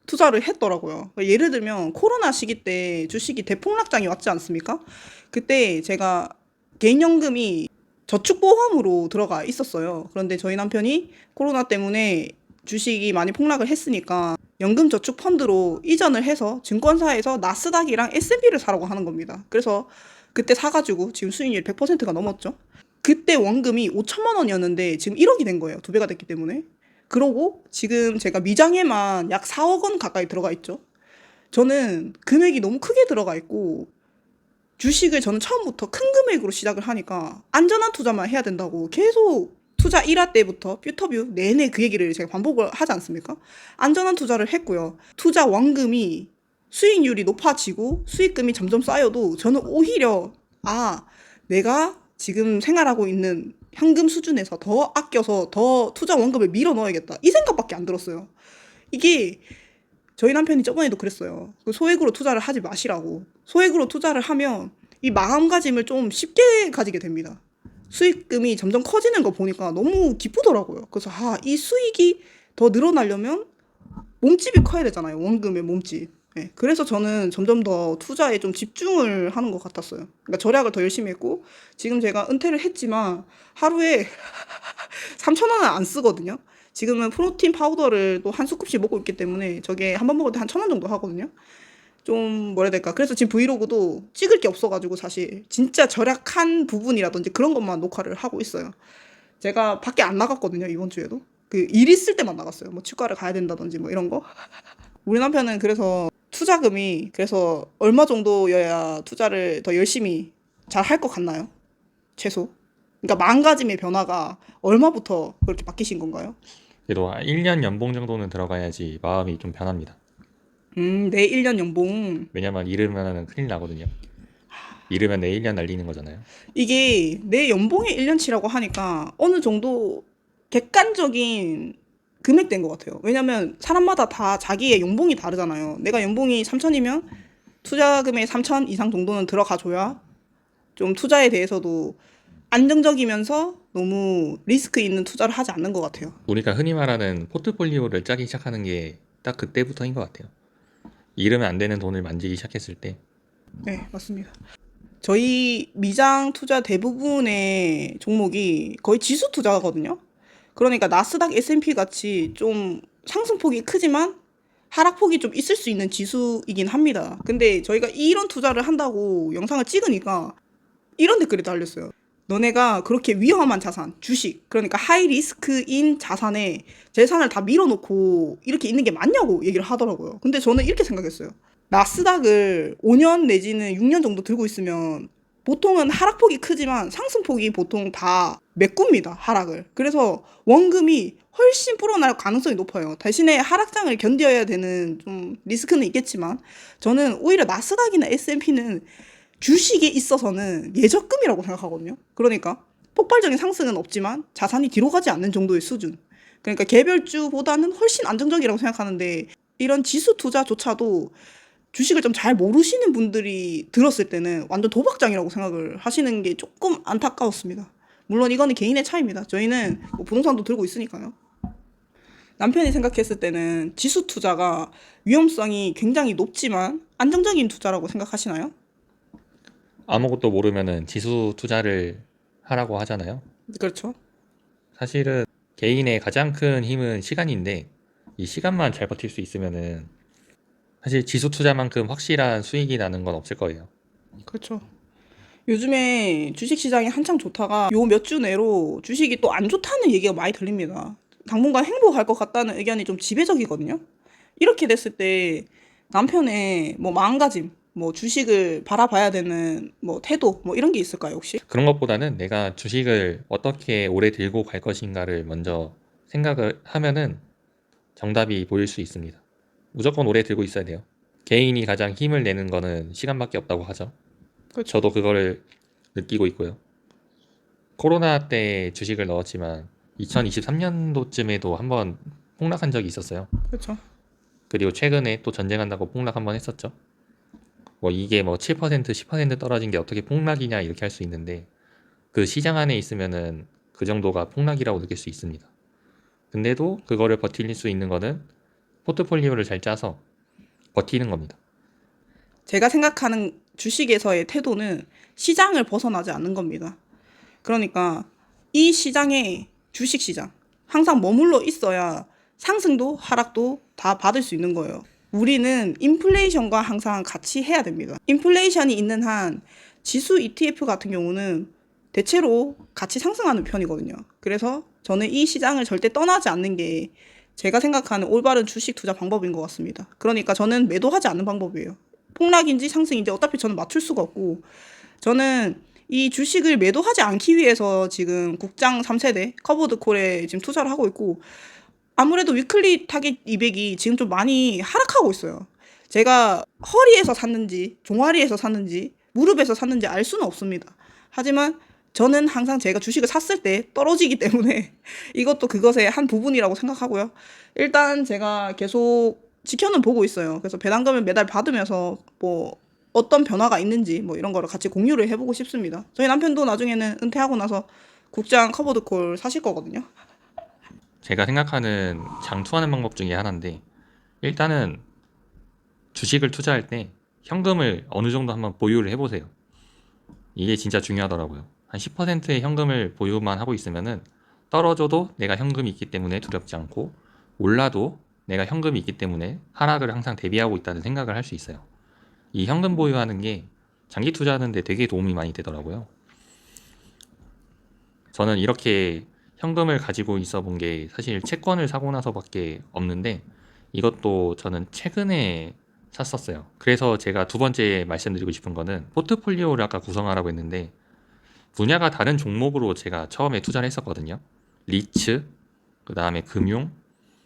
투자를 했더라고요. 예를 들면 코로나 시기 때 주식이 대폭락장이 왔지 않습니까? 그때 제가 개인연금이 저축보험으로 들어가 있었어요. 그런데 저희 남편이 코로나 때문에 주식이 많이 폭락을 했으니까 연금저축펀드로 이전을 해서 증권사에서 나스닥이랑 S&P를 사라고 하는 겁니다. 그래서 그때 사가지고 지금 수익률 100%가 넘었죠. 그때 원금이 5천만 원이었는데 지금 1억이 된 거예요. 2배가 됐기 때문에. 그러고 지금 제가 미장에만 약 4억 원 가까이 들어가 있죠. 저는 금액이 너무 크게 들어가 있고 주식을 저는 처음부터 큰 금액으로 시작을 하니까 안전한 투자만 해야 된다고 계속 투자 1화 때부터 뷰터뷰 내내 그 얘기를 제가 반복을 하지 않습니까? 안전한 투자를 했고요. 투자 원금이 수익률이 높아지고 수익금이 점점 쌓여도 저는 오히려 내가 지금 생활하고 있는 현금 수준에서 더 아껴서 더 투자 원금을 밀어 넣어야겠다 이 생각밖에 안 들었어요. 이게 저희 남편이 저번에도 그랬어요. 소액으로 투자를 하지 마시라고. 소액으로 투자를 하면 이 마음가짐을 좀 쉽게 가지게 됩니다. 수익금이 점점 커지는 거 보니까 너무 기쁘더라고요. 그래서 이 수익이 더 늘어나려면 몸집이 커야 되잖아요. 원금의 몸집. 네, 그래서 저는 점점 더 투자에 좀 집중을 하는 것 같았어요. 그러니까 절약을 더 열심히 했고 지금 제가 은퇴를 했지만 하루에 3,000원은 안 쓰거든요. 지금은 프로틴 파우더를 또 한 스쿱씩 먹고 있기 때문에 저게 한 번 먹을 때 한 1,000원 정도 하거든요. 좀 뭐라 해야 될까. 그래서 지금 브이로그도 찍을 게 없어가지고 사실 진짜 절약한 부분이라든지 그런 것만 녹화를 하고 있어요. 제가 밖에 안 나갔거든요, 이번 주에도. 그 일 있을 때만 나갔어요. 뭐 치과를 가야 된다든지 뭐 이런 거. 우리 남편은 그래서 투자금이 그래서 얼마 정도여야 투자를 더 열심히 잘 할 것 같나요? 최소. 그러니까 마음가짐의 변화가 얼마부터 그렇게 바뀌신 건가요? 그래도 1년 연봉 정도는 들어가야지 마음이 좀 변합니다. 내 1년 연봉. 왜냐면 잃으면 큰일 나거든요. 잃으면 내 1년 날리는 거잖아요. 이게 내 연봉의 1년치라고 하니까 어느 정도 객관적인 금액대인 것 같아요. 왜냐면 사람마다 다 자기의 연봉이 다르잖아요. 내가 연봉이 3천이면 투자금의 3천 이상 정도는 들어가 줘야 좀 투자에 대해서도 안정적이면서 너무 리스크 있는 투자를 하지 않는 것 같아요. 우리가 흔히 말하는 포트폴리오를 짜기 시작하는 게 딱 그때부터인 것 같아요. 잃으면 안 되는 돈을 만지기 시작했을 때. 네, 맞습니다. 저희 미장 투자 대부분의 종목이 거의 지수 투자거든요. 그러니까 나스닥 S&P 같이 좀 상승폭이 크지만 하락폭이 좀 있을 수 있는 지수이긴 합니다. 근데 저희가 이런 투자를 한다고 영상을 찍으니까 이런 댓글이 달렸어요. 너네가 그렇게 위험한 자산, 주식, 그러니까 하이 리스크인 자산에 재산을 다 밀어놓고 이렇게 있는 게 맞냐고 얘기를 하더라고요. 근데 저는 이렇게 생각했어요. 나스닥을 5년 내지는 6년 정도 들고 있으면 보통은 하락폭이 크지만 상승폭이 보통 다 메꿉니다, 하락을. 그래서 원금이 훨씬 불어날 가능성이 높아요. 대신에 하락장을 견뎌야 되는 좀 리스크는 있겠지만 저는 오히려 나스닥이나 S&P는 주식에 있어서는 예적금이라고 생각하거든요. 그러니까 폭발적인 상승은 없지만 자산이 뒤로 가지 않는 정도의 수준. 그러니까 개별주보다는 훨씬 안정적이라고 생각하는데 이런 지수 투자조차도 주식을 좀 잘 모르시는 분들이 들었을 때는 완전 도박장이라고 생각을 하시는 게 조금 안타까웠습니다. 물론 이거는 개인의 차이입니다. 저희는 뭐 부동산도 들고 있으니까요. 남편이 생각했을 때는 지수 투자가 위험성이 굉장히 높지만 안정적인 투자라고 생각하시나요? 아무것도 모르면은 지수 투자를 하라고 하잖아요. 그렇죠. 사실은 개인의 가장 큰 힘은 시간인데 이 시간만 잘 버틸 수 있으면은 사실 지수 투자만큼 확실한 수익이 나는 건 없을 거예요. 그렇죠. 요즘에 주식시장이 한창 좋다가 요 몇 주 내로 주식이 또 안 좋다는 얘기가 많이 들립니다. 당분간 행복할 것 같다는 의견이 좀 지배적이거든요. 이렇게 됐을 때 남편의 뭐 마음가짐, 뭐 주식을 바라봐야 되는 뭐 태도, 뭐 이런 게 있을까요, 혹시? 그런 것보다는 내가 주식을 어떻게 오래 들고 갈 것인가를 먼저 생각을 하면은 정답이 보일 수 있습니다. 무조건 오래 들고 있어야 돼요. 개인이 가장 힘을 내는 거는 시간밖에 없다고 하죠. 그렇죠. 저도 그거를 느끼고 있고요. 코로나 때 주식을 넣었지만 2023년도쯤에도 한번 폭락한 적이 있었어요. 그렇죠. 그리고 최근에 또 전쟁한다고 폭락 한번 했었죠. 뭐 이게 뭐 7%, 10% 떨어진 게 어떻게 폭락이냐 이렇게 할 수 있는데 그 시장 안에 있으면은 그 정도가 폭락이라고 느낄 수 있습니다. 근데도 그거를 버틸 수 있는 거는 포트폴리오를 잘 짜서 버티는 겁니다. 제가 생각하는 주식에서의 태도는 시장을 벗어나지 않는 겁니다. 그러니까 이 시장에 주식시장 항상 머물러 있어야 상승도 하락도 다 받을 수 있는 거예요. 우리는 인플레이션과 항상 같이 해야 됩니다. 인플레이션이 있는 한 지수 ETF 같은 경우는 대체로 같이 상승하는 편이거든요. 그래서 저는 이 시장을 절대 떠나지 않는 게 제가 생각하는 올바른 주식 투자 방법인 것 같습니다. 그러니까 저는 매도하지 않는 방법이에요. 폭락인지 상승인지 어차피 저는 맞출 수가 없고 저는 이 주식을 매도하지 않기 위해서 지금 국장 3세대 커버드 콜에 지금 투자를 하고 있고 아무래도 위클리 타겟 200이 지금 좀 많이 하락하고 있어요. 제가 허리에서 샀는지 종아리에서 샀는지 무릎에서 샀는지 알 수는 없습니다. 하지만 저는 항상 제가 주식을 샀을 때 떨어지기 때문에 이것도 그것의 한 부분이라고 생각하고요. 일단 제가 계속 지켜는 보고 있어요. 그래서 배당금을 매달 받으면서 뭐 어떤 변화가 있는지 뭐 이런 거를 같이 공유를 해보고 싶습니다. 저희 남편도 나중에는 은퇴하고 나서 국장 커버드 콜 사실 거거든요. 제가 생각하는 장투하는 방법 중에 하나인데 일단은 주식을 투자할 때 현금을 어느 정도 한번 보유를 해보세요. 이게 진짜 중요하더라고요. 한 10%의 현금을 보유만 하고 있으면은 떨어져도 내가 현금이 있기 때문에 두렵지 않고 올라도 내가 현금이 있기 때문에 하락을 항상 대비하고 있다는 생각을 할 수 있어요. 이 현금 보유하는 게 장기 투자하는데 되게 도움이 많이 되더라고요. 저는 이렇게 현금을 가지고 있어 본 게 사실 채권을 사고 나서밖에 없는데 이것도 저는 최근에 샀었어요. 그래서 제가 두 번째 말씀드리고 싶은 거는 포트폴리오를 아까 구성하라고 했는데 분야가 다른 종목으로 제가 처음에 투자를 했었거든요. 리츠, 그 다음에 금융,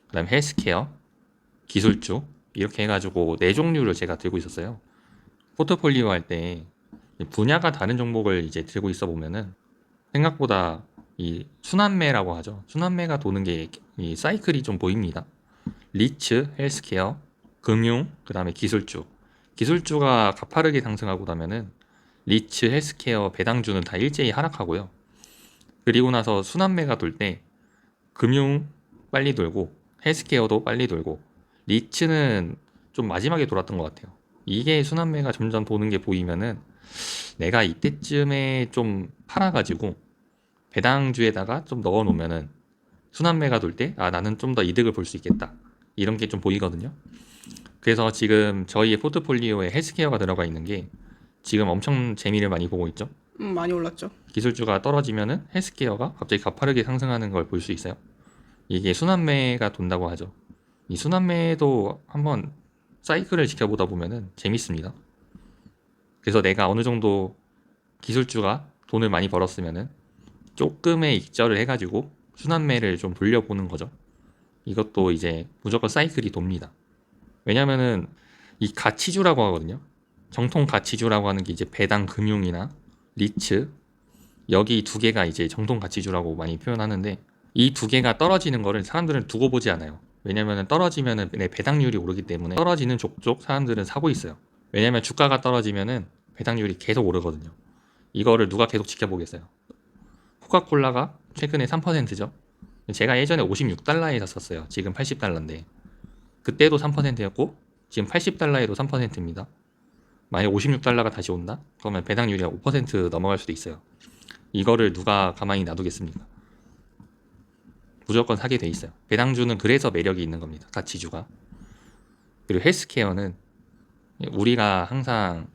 그 다음에 헬스케어, 기술주 이렇게 해가지고 네 종류를 제가 들고 있었어요. 포트폴리오 할 때 분야가 다른 종목을 이제 들고 있어 보면은 생각보다 이 순환매라고 하죠. 순환매가 도는 게 이 사이클이 좀 보입니다. 리츠, 헬스케어, 금융, 그 다음에 기술주. 기술주가 가파르게 상승하고 나면은 리츠, 헬스케어, 배당주는 다 일제히 하락하고요. 그리고 나서 순환매가 돌 때 금융 빨리 돌고 헬스케어도 빨리 돌고 리츠는 좀 마지막에 돌았던 것 같아요. 이게 순환매가 점점 도는 게 보이면은 내가 이때쯤에 좀 팔아가지고 배당주에다가 좀 넣어 놓으면은 순환매가 돌 때 아 나는 좀 더 이득을 볼 수 있겠다 이런 게 좀 보이거든요. 그래서 지금 저희의 포트폴리오에 헬스케어가 들어가 있는 게 지금 엄청 재미를 많이 보고 있죠. 많이 올랐죠. 기술주가 떨어지면은 헬스케어가 갑자기 가파르게 상승하는 걸 볼 수 있어요. 이게 순환매가 돈다고 하죠. 이 순환매도 한번 사이클을 지켜보다 보면은 재밌습니다. 그래서 내가 어느 정도 기술주가 돈을 많이 벌었으면은 조금의 익절을 해가지고 순환매를 좀 돌려보는 거죠. 이것도 이제 무조건 사이클이 돕니다. 왜냐면은 이 가치주라고 하거든요. 정통 가치주라고 하는 게 이제 배당 금융이나 리츠 여기 두 개가 이제 정통 가치주라고 많이 표현하는데 이 두 개가 떨어지는 거를 사람들은 두고 보지 않아요. 왜냐면은 떨어지면은 내 배당률이 오르기 때문에 떨어지는 족족 사람들은 사고 있어요. 왜냐면 주가가 떨어지면은 배당률이 계속 오르거든요. 이거를 누가 계속 지켜보겠어요. 코카콜라가 최근에 3%죠. 제가 예전에 56달러에 샀었어요. 지금 80달러인데 그때도 3%였고 지금 80달러에도 3%입니다. 만약 56달러가 다시 온다? 그러면 배당률이 5% 넘어갈 수도 있어요. 이거를 누가 가만히 놔두겠습니까? 무조건 사게 돼 있어요. 배당주는 그래서 매력이 있는 겁니다. 가치주가. 그리고 헬스케어는 우리가 항상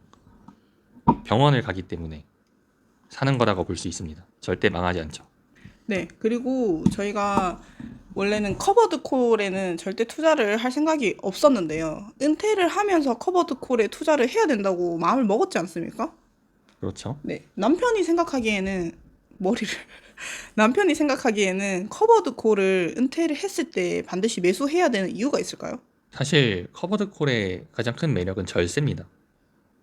병원을 가기 때문에 사는 거라고 볼 수 있습니다. 절대 망하지 않죠. 네. 그리고 저희가 원래는 커버드 콜에는 절대 투자를 할 생각이 없었는데요. 은퇴를 하면서 커버드 콜에 투자를 해야 된다고 마음을 먹었지 않습니까? 그렇죠. 네. 남편이 생각하기에는 머리를 남편이 생각하기에는 커버드 콜을 은퇴를 했을 때 반드시 매수해야 되는 이유가 있을까요? 사실 커버드 콜의 가장 큰 매력은 절세입니다.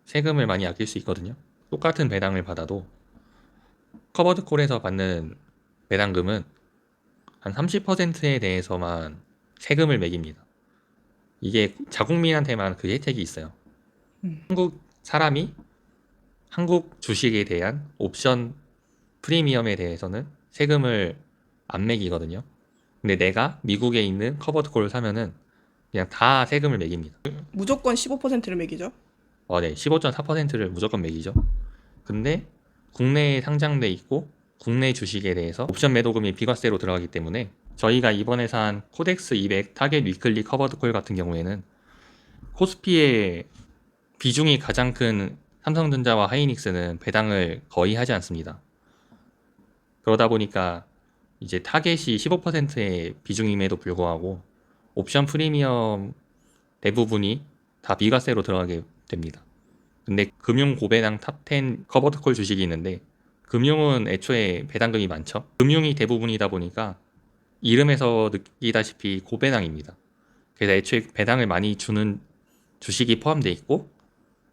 세금을 많이 아낄 수 있거든요. 똑같은 배당을 받아도 커버드 콜에서 받는 배당금은 한 30%에 대해서만 세금을 매깁니다. 이게 자국민한테만 그 혜택이 있어요. 한국 사람이 한국 주식에 대한 옵션 프리미엄에 대해서는 세금을 안 매기거든요. 근데 내가 미국에 있는 커버드 콜을 사면은 그냥 다 세금을 매깁니다. 무조건 15%를 매기죠. 네, 15.4%를 무조건 매기죠. 근데 국내에 상장돼 있고 국내 주식에 대해서 옵션 매도금이 비과세로 들어가기 때문에 저희가 이번에 산 코덱스 200 타겟 위클리 커버드 콜 같은 경우에는 코스피의 비중이 가장 큰 삼성전자와 하이닉스는 배당을 거의 하지 않습니다. 그러다 보니까 이제 타겟이 15%의 비중임에도 불구하고 옵션 프리미엄 대부분이 다 비과세로 들어가게 됩니다. 근데 금융 고배당 탑10 커버드콜 주식이 있는데 금융은 애초에 배당금이 많죠. 금융이 대부분이다 보니까 이름에서 느끼다시피 고배당입니다. 그래서 애초에 배당을 많이 주는 주식이 포함되어 있고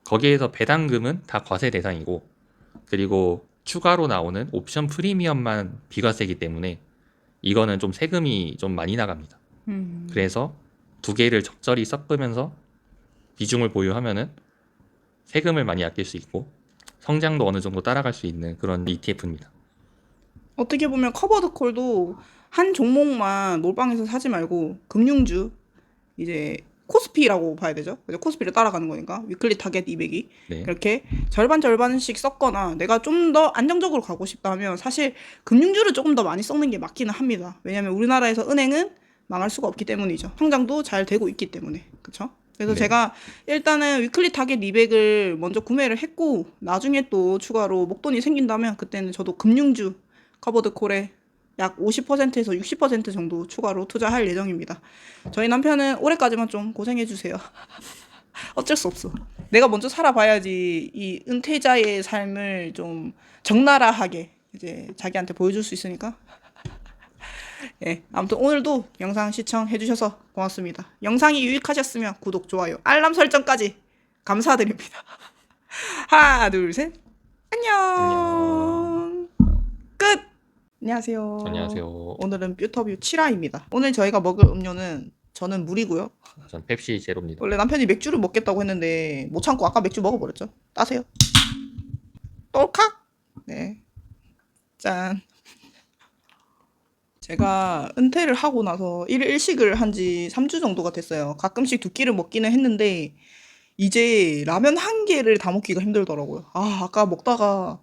거기에서 배당금은 다 과세 대상이고 그리고 추가로 나오는 옵션 프리미엄만 비과세이기 때문에 이거는 좀 세금이 좀 많이 나갑니다. 그래서 두 개를 적절히 섞으면서 비중을 보유하면은 세금을 많이 아낄 수 있고 성장도 어느 정도 따라갈 수 있는 그런 ETF입니다. 어떻게 보면 커버드 콜도 한 종목만 몰빵해서 사지 말고 금융주 이제 코스피라고 봐야 되죠. 그죠? 코스피를 따라가는 거니까 위클리 타겟 200이 네. 그렇게 절반 절반씩 썼거나 내가 좀 더 안정적으로 가고 싶다 하면 사실 금융주를 조금 더 많이 섞는 게 맞기는 합니다. 왜냐하면 우리나라에서 은행은 망할 수가 없기 때문이죠. 성장도 잘 되고 있기 때문에. 그렇죠? 그래서 네. 제가 일단은 위클리 타겟 200을 먼저 구매를 했고 나중에 또 추가로 목돈이 생긴다면 그때는 저도 금융주 커버드 콜에 약 50%에서 60% 정도 추가로 투자할 예정입니다. 저희 남편은 올해까지만 좀 고생해 주세요. 어쩔 수 없어. 내가 먼저 살아봐야지 이 은퇴자의 삶을 좀 적나라하게 이제 자기한테 보여줄 수 있으니까. 예, 아무튼 오늘도 영상 시청해 주셔서 고맙습니다. 영상이 유익하셨으면 구독, 좋아요, 알람 설정까지 감사드립니다. 하나, 둘, 셋. 안녕. 끝. 안녕하세요. 안녕하세요. 오늘은 뷰터뷰 7화입니다. 오늘 저희가 먹을 음료는 저는 물이고요. 전 펩시 제로입니다. 원래 남편이 맥주를 먹겠다고 했는데 못 참고 아까 맥주 먹어버렸죠. 따세요. 똘칵. 네. 짠. 제가 은퇴를 하고 나서 일식을 한 지 3주 정도가 됐어요. 가끔씩 두 끼를 먹기는 했는데 이제 라면 한 개를 다 먹기가 힘들더라고요. 아까 먹다가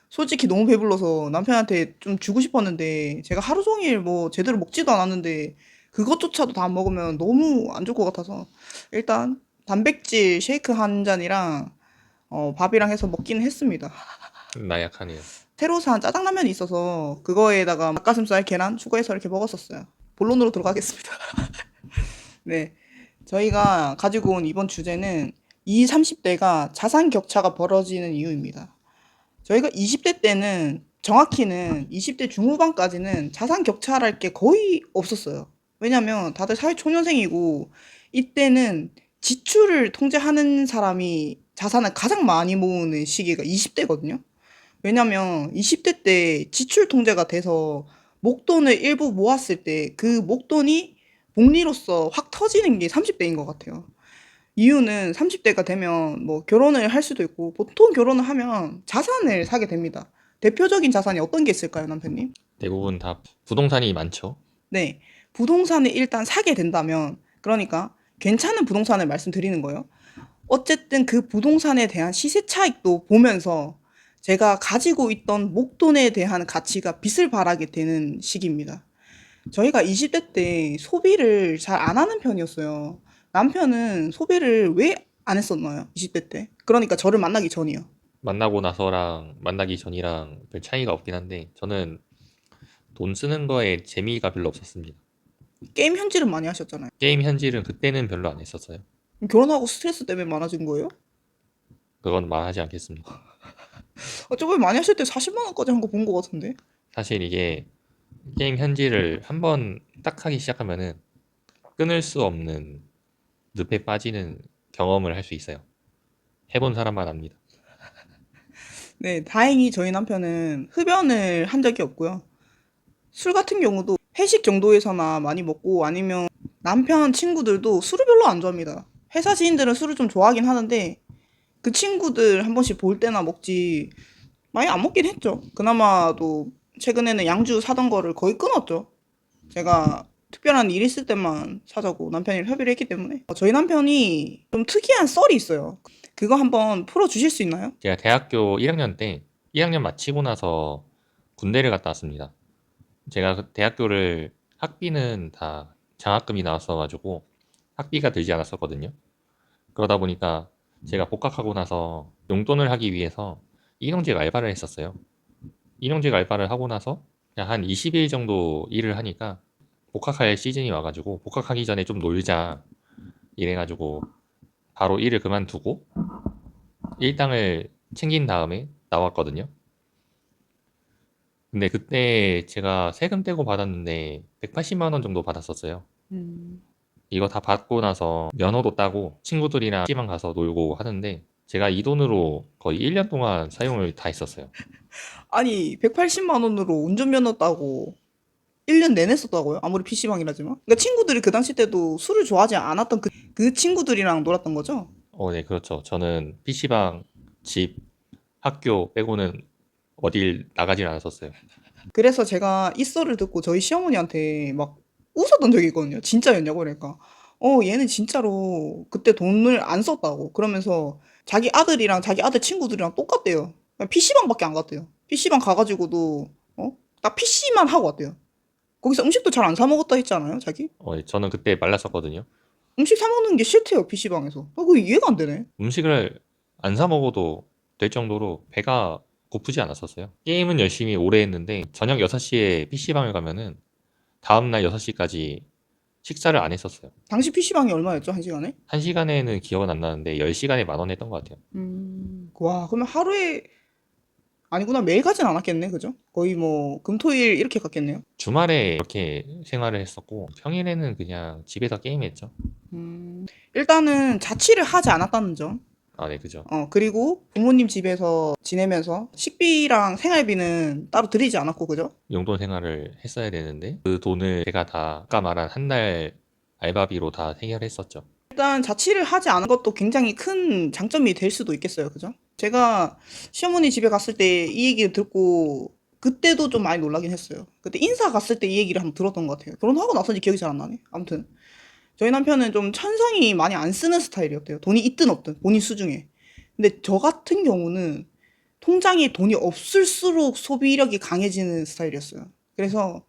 솔직히 너무 배불러서 남편한테 좀 주고 싶었는데 제가 하루 종일 뭐 제대로 먹지도 않았는데 그것조차도 다 안 먹으면 너무 안 좋을 것 같아서 일단 단백질 쉐이크 한 잔이랑 밥이랑 해서 먹기는 했습니다. 나약하네요. 새로 산 짜장라면이 있어서 그거에다가 닭가슴살, 계란 추가해서 이렇게 먹었었어요. 본론으로 들어가겠습니다. 네. 저희가 가지고 온 이번 주제는 20, 30대가 자산 격차가 벌어지는 이유입니다. 저희가 20대 때는 정확히는 20대 중후반까지는 자산 격차랄 게 거의 없었어요. 왜냐면 다들 사회 초년생이고 이때는 지출을 통제하는 사람이 자산을 가장 많이 모으는 시기가 20대거든요. 왜냐면 20대 때 지출 통제가 돼서 목돈을 일부 모았을 때 그 목돈이 복리로서 확 터지는 게 30대인 것 같아요. 이유는 30대가 되면 뭐 결혼을 할 수도 있고 보통 결혼을 하면 자산을 사게 됩니다. 대표적인 자산이 어떤 게 있을까요, 남편님? 대부분 다 부동산이 많죠. 네. 부동산을 일단 사게 된다면 그러니까 괜찮은 부동산을 말씀드리는 거예요. 어쨌든 그 부동산에 대한 시세 차익도 보면서 제가 가지고 있던 목돈에 대한 가치가 빛을 발하게 되는 시기입니다. 저희가 20대 때 소비를 잘 안 하는 편이었어요. 남편은 소비를 왜 안 했었나요? 20대 때. 그러니까 저를 만나기 전이요. 만나고 나서랑 만나기 전이랑 별 차이가 없긴 한데 저는 돈 쓰는 거에 재미가 별로 없었습니다. 게임 현질은 많이 하셨잖아요. 게임 현질은 그때는 별로 안 했었어요. 결혼하고 스트레스 때문에 많아진 거예요? 그건 말하지 않겠습니다. 저번에 많이 하실 때 40만 원까지 한 거 본 거 같은데. 사실 이게 게임 현질을 한번 딱 하기 시작하면은 끊을 수 없는 늪에 빠지는 경험을 할 수 있어요. 해본 사람만 압니다. 네, 다행히 저희 남편은 흡연을 한 적이 없고요. 술 같은 경우도 회식 정도에서나 많이 먹고 아니면 남편 친구들도 술을 별로 안 좋아합니다. 회사 지인들은 술을 좀 좋아하긴 하는데 그 친구들 한 번씩 볼 때나 먹지 많이 안 먹긴 했죠. 그나마도 최근에는 양주 사던 거를 거의 끊었죠. 제가 특별한 일 있을 때만 사자고 남편이 협의를 했기 때문에 저희 남편이 좀 특이한 썰이 있어요. 그거 한번 풀어주실 수 있나요? 제가 대학교 1학년 때 1학년 마치고 나서 군대를 갔다 왔습니다. 제가 그 대학교를 학비는 다 장학금이 나왔어가지고 학비가 들지 않았었거든요. 그러다 보니까 제가 복학하고 나서 용돈을 하기 위해서 일용직 알바를 했었어요. 일용직 알바를 하고 나서 그냥 한 20일 정도 일을 하니까 복학할 시즌이 와가지고 복학하기 전에 좀 놀자 이래가지고 바로 일을 그만두고 일당을 챙긴 다음에 나왔거든요. 근데 그때 제가 세금 떼고 받았는데 180만 원 정도 받았었어요. 이거 다 받고 나서 면허도 따고 친구들이랑 PC방 가서 놀고 하는데 제가 이 돈으로 거의 1년 동안 사용을 다 했었어요. 아니 180만 원으로 운전면허 따고 1년 내내 썼다고요? 아무리 PC방이라지만. 그러니까 친구들이 그 당시 때도 술을 좋아하지 않았던 그 친구들이랑 놀았던 거죠? 네, 그렇죠. 저는 PC방, 집, 학교 빼고는 어딜 나가질 않았었어요. 그래서 제가 이 썰을 듣고 저희 시어머니한테 막 웃었던 적이 있거든요. 진짜였냐고 그러니까. 얘는 진짜로 그때 돈을 안 썼다고. 그러면서 자기 아들이랑 자기 아들 친구들이랑 똑같대요. 그냥 PC방밖에 안 갔대요. PC방 가가지고도, 딱 PC만 하고 왔대요. 거기서 음식도 잘 안 사 먹었다 했잖아요, 자기? 저는 그때 말랐었거든요. 음식 사 먹는 게 싫대요, PC방에서. 그거 이해가 안 되네. 음식을 안 사 먹어도 될 정도로 배가 고프지 않았었어요. 게임은 열심히 오래 했는데 저녁 6시에 PC방을 가면은 다음날 6시까지 식사를 안 했었어요. 당시 PC방이 얼마였죠, 한 시간에? 1시간에는 기억은 안 나는데 10시간에 10,000원 했던 것 같아요. 와, 그러면 하루에, 아니구나, 매일 가진 않았겠네, 그죠? 거의 뭐, 금토일 이렇게 갔겠네요. 주말에 이렇게 생활을 했었고 평일에는 그냥 집에서 게임했죠. 일단은 자취를 하지 않았다는 점. 아, 네, 그죠. 그리고 부모님 집에서 지내면서 식비랑 생활비는 따로 드리지 않았고, 그죠? 용돈 생활을 했어야 되는데 그 돈을 제가 다 아까 말한 한 달 알바비로 다 해결했었죠. 일단 자취를 하지 않은 것도 굉장히 큰 장점이 될 수도 있겠어요, 그죠? 제가 시어머니 집에 갔을 때 이 얘기를 듣고, 그때도 좀 많이 놀라긴 했어요. 그때 인사 갔을 때 이 얘기를 한번 들었던 것 같아요. 결혼하고 나서인지 기억이 잘 안 나네. 아무튼. 저희 남편은 좀 천성이 많이 안 쓰는 스타일이었대요. 돈이 있든 없든, 본인 수중에. 근데 저 같은 경우는 통장에 돈이 없을수록 소비력이 강해지는 스타일이었어요. 그래서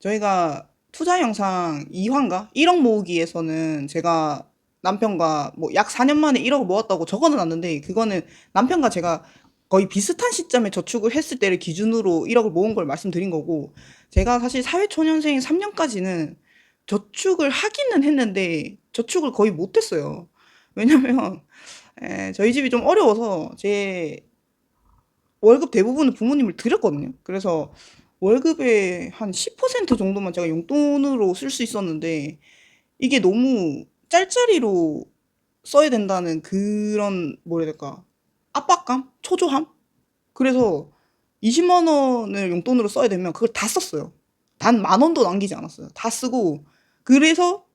저희가 투자 영상 2화인가? 1억 모으기에서는 제가 남편과 뭐 약 4년 만에 1억을 모았다고 적어는 놨는데, 그거는 남편과 제가 거의 비슷한 시점에 저축을 했을 때를 기준으로 1억을 모은 걸 말씀드린 거고, 제가 사실 사회초년생 3년까지는 저축을 하기는 했는데 저축을 거의 못했어요. 왜냐면 저희 집이 좀 어려워서 제 월급 대부분을 부모님을 드렸거든요. 그래서 월급의 한 10% 정도만 제가 용돈으로 쓸 수 있었는데, 이게 너무 짤짤이로 써야 된다는 그런, 뭐라 해야 될까, 압박감? 초조함? 그래서 20만 원을 용돈으로 써야 되면 그걸 다 썼어요. 단 10,000원도 남기지 않았어요. 다 쓰고, 그래서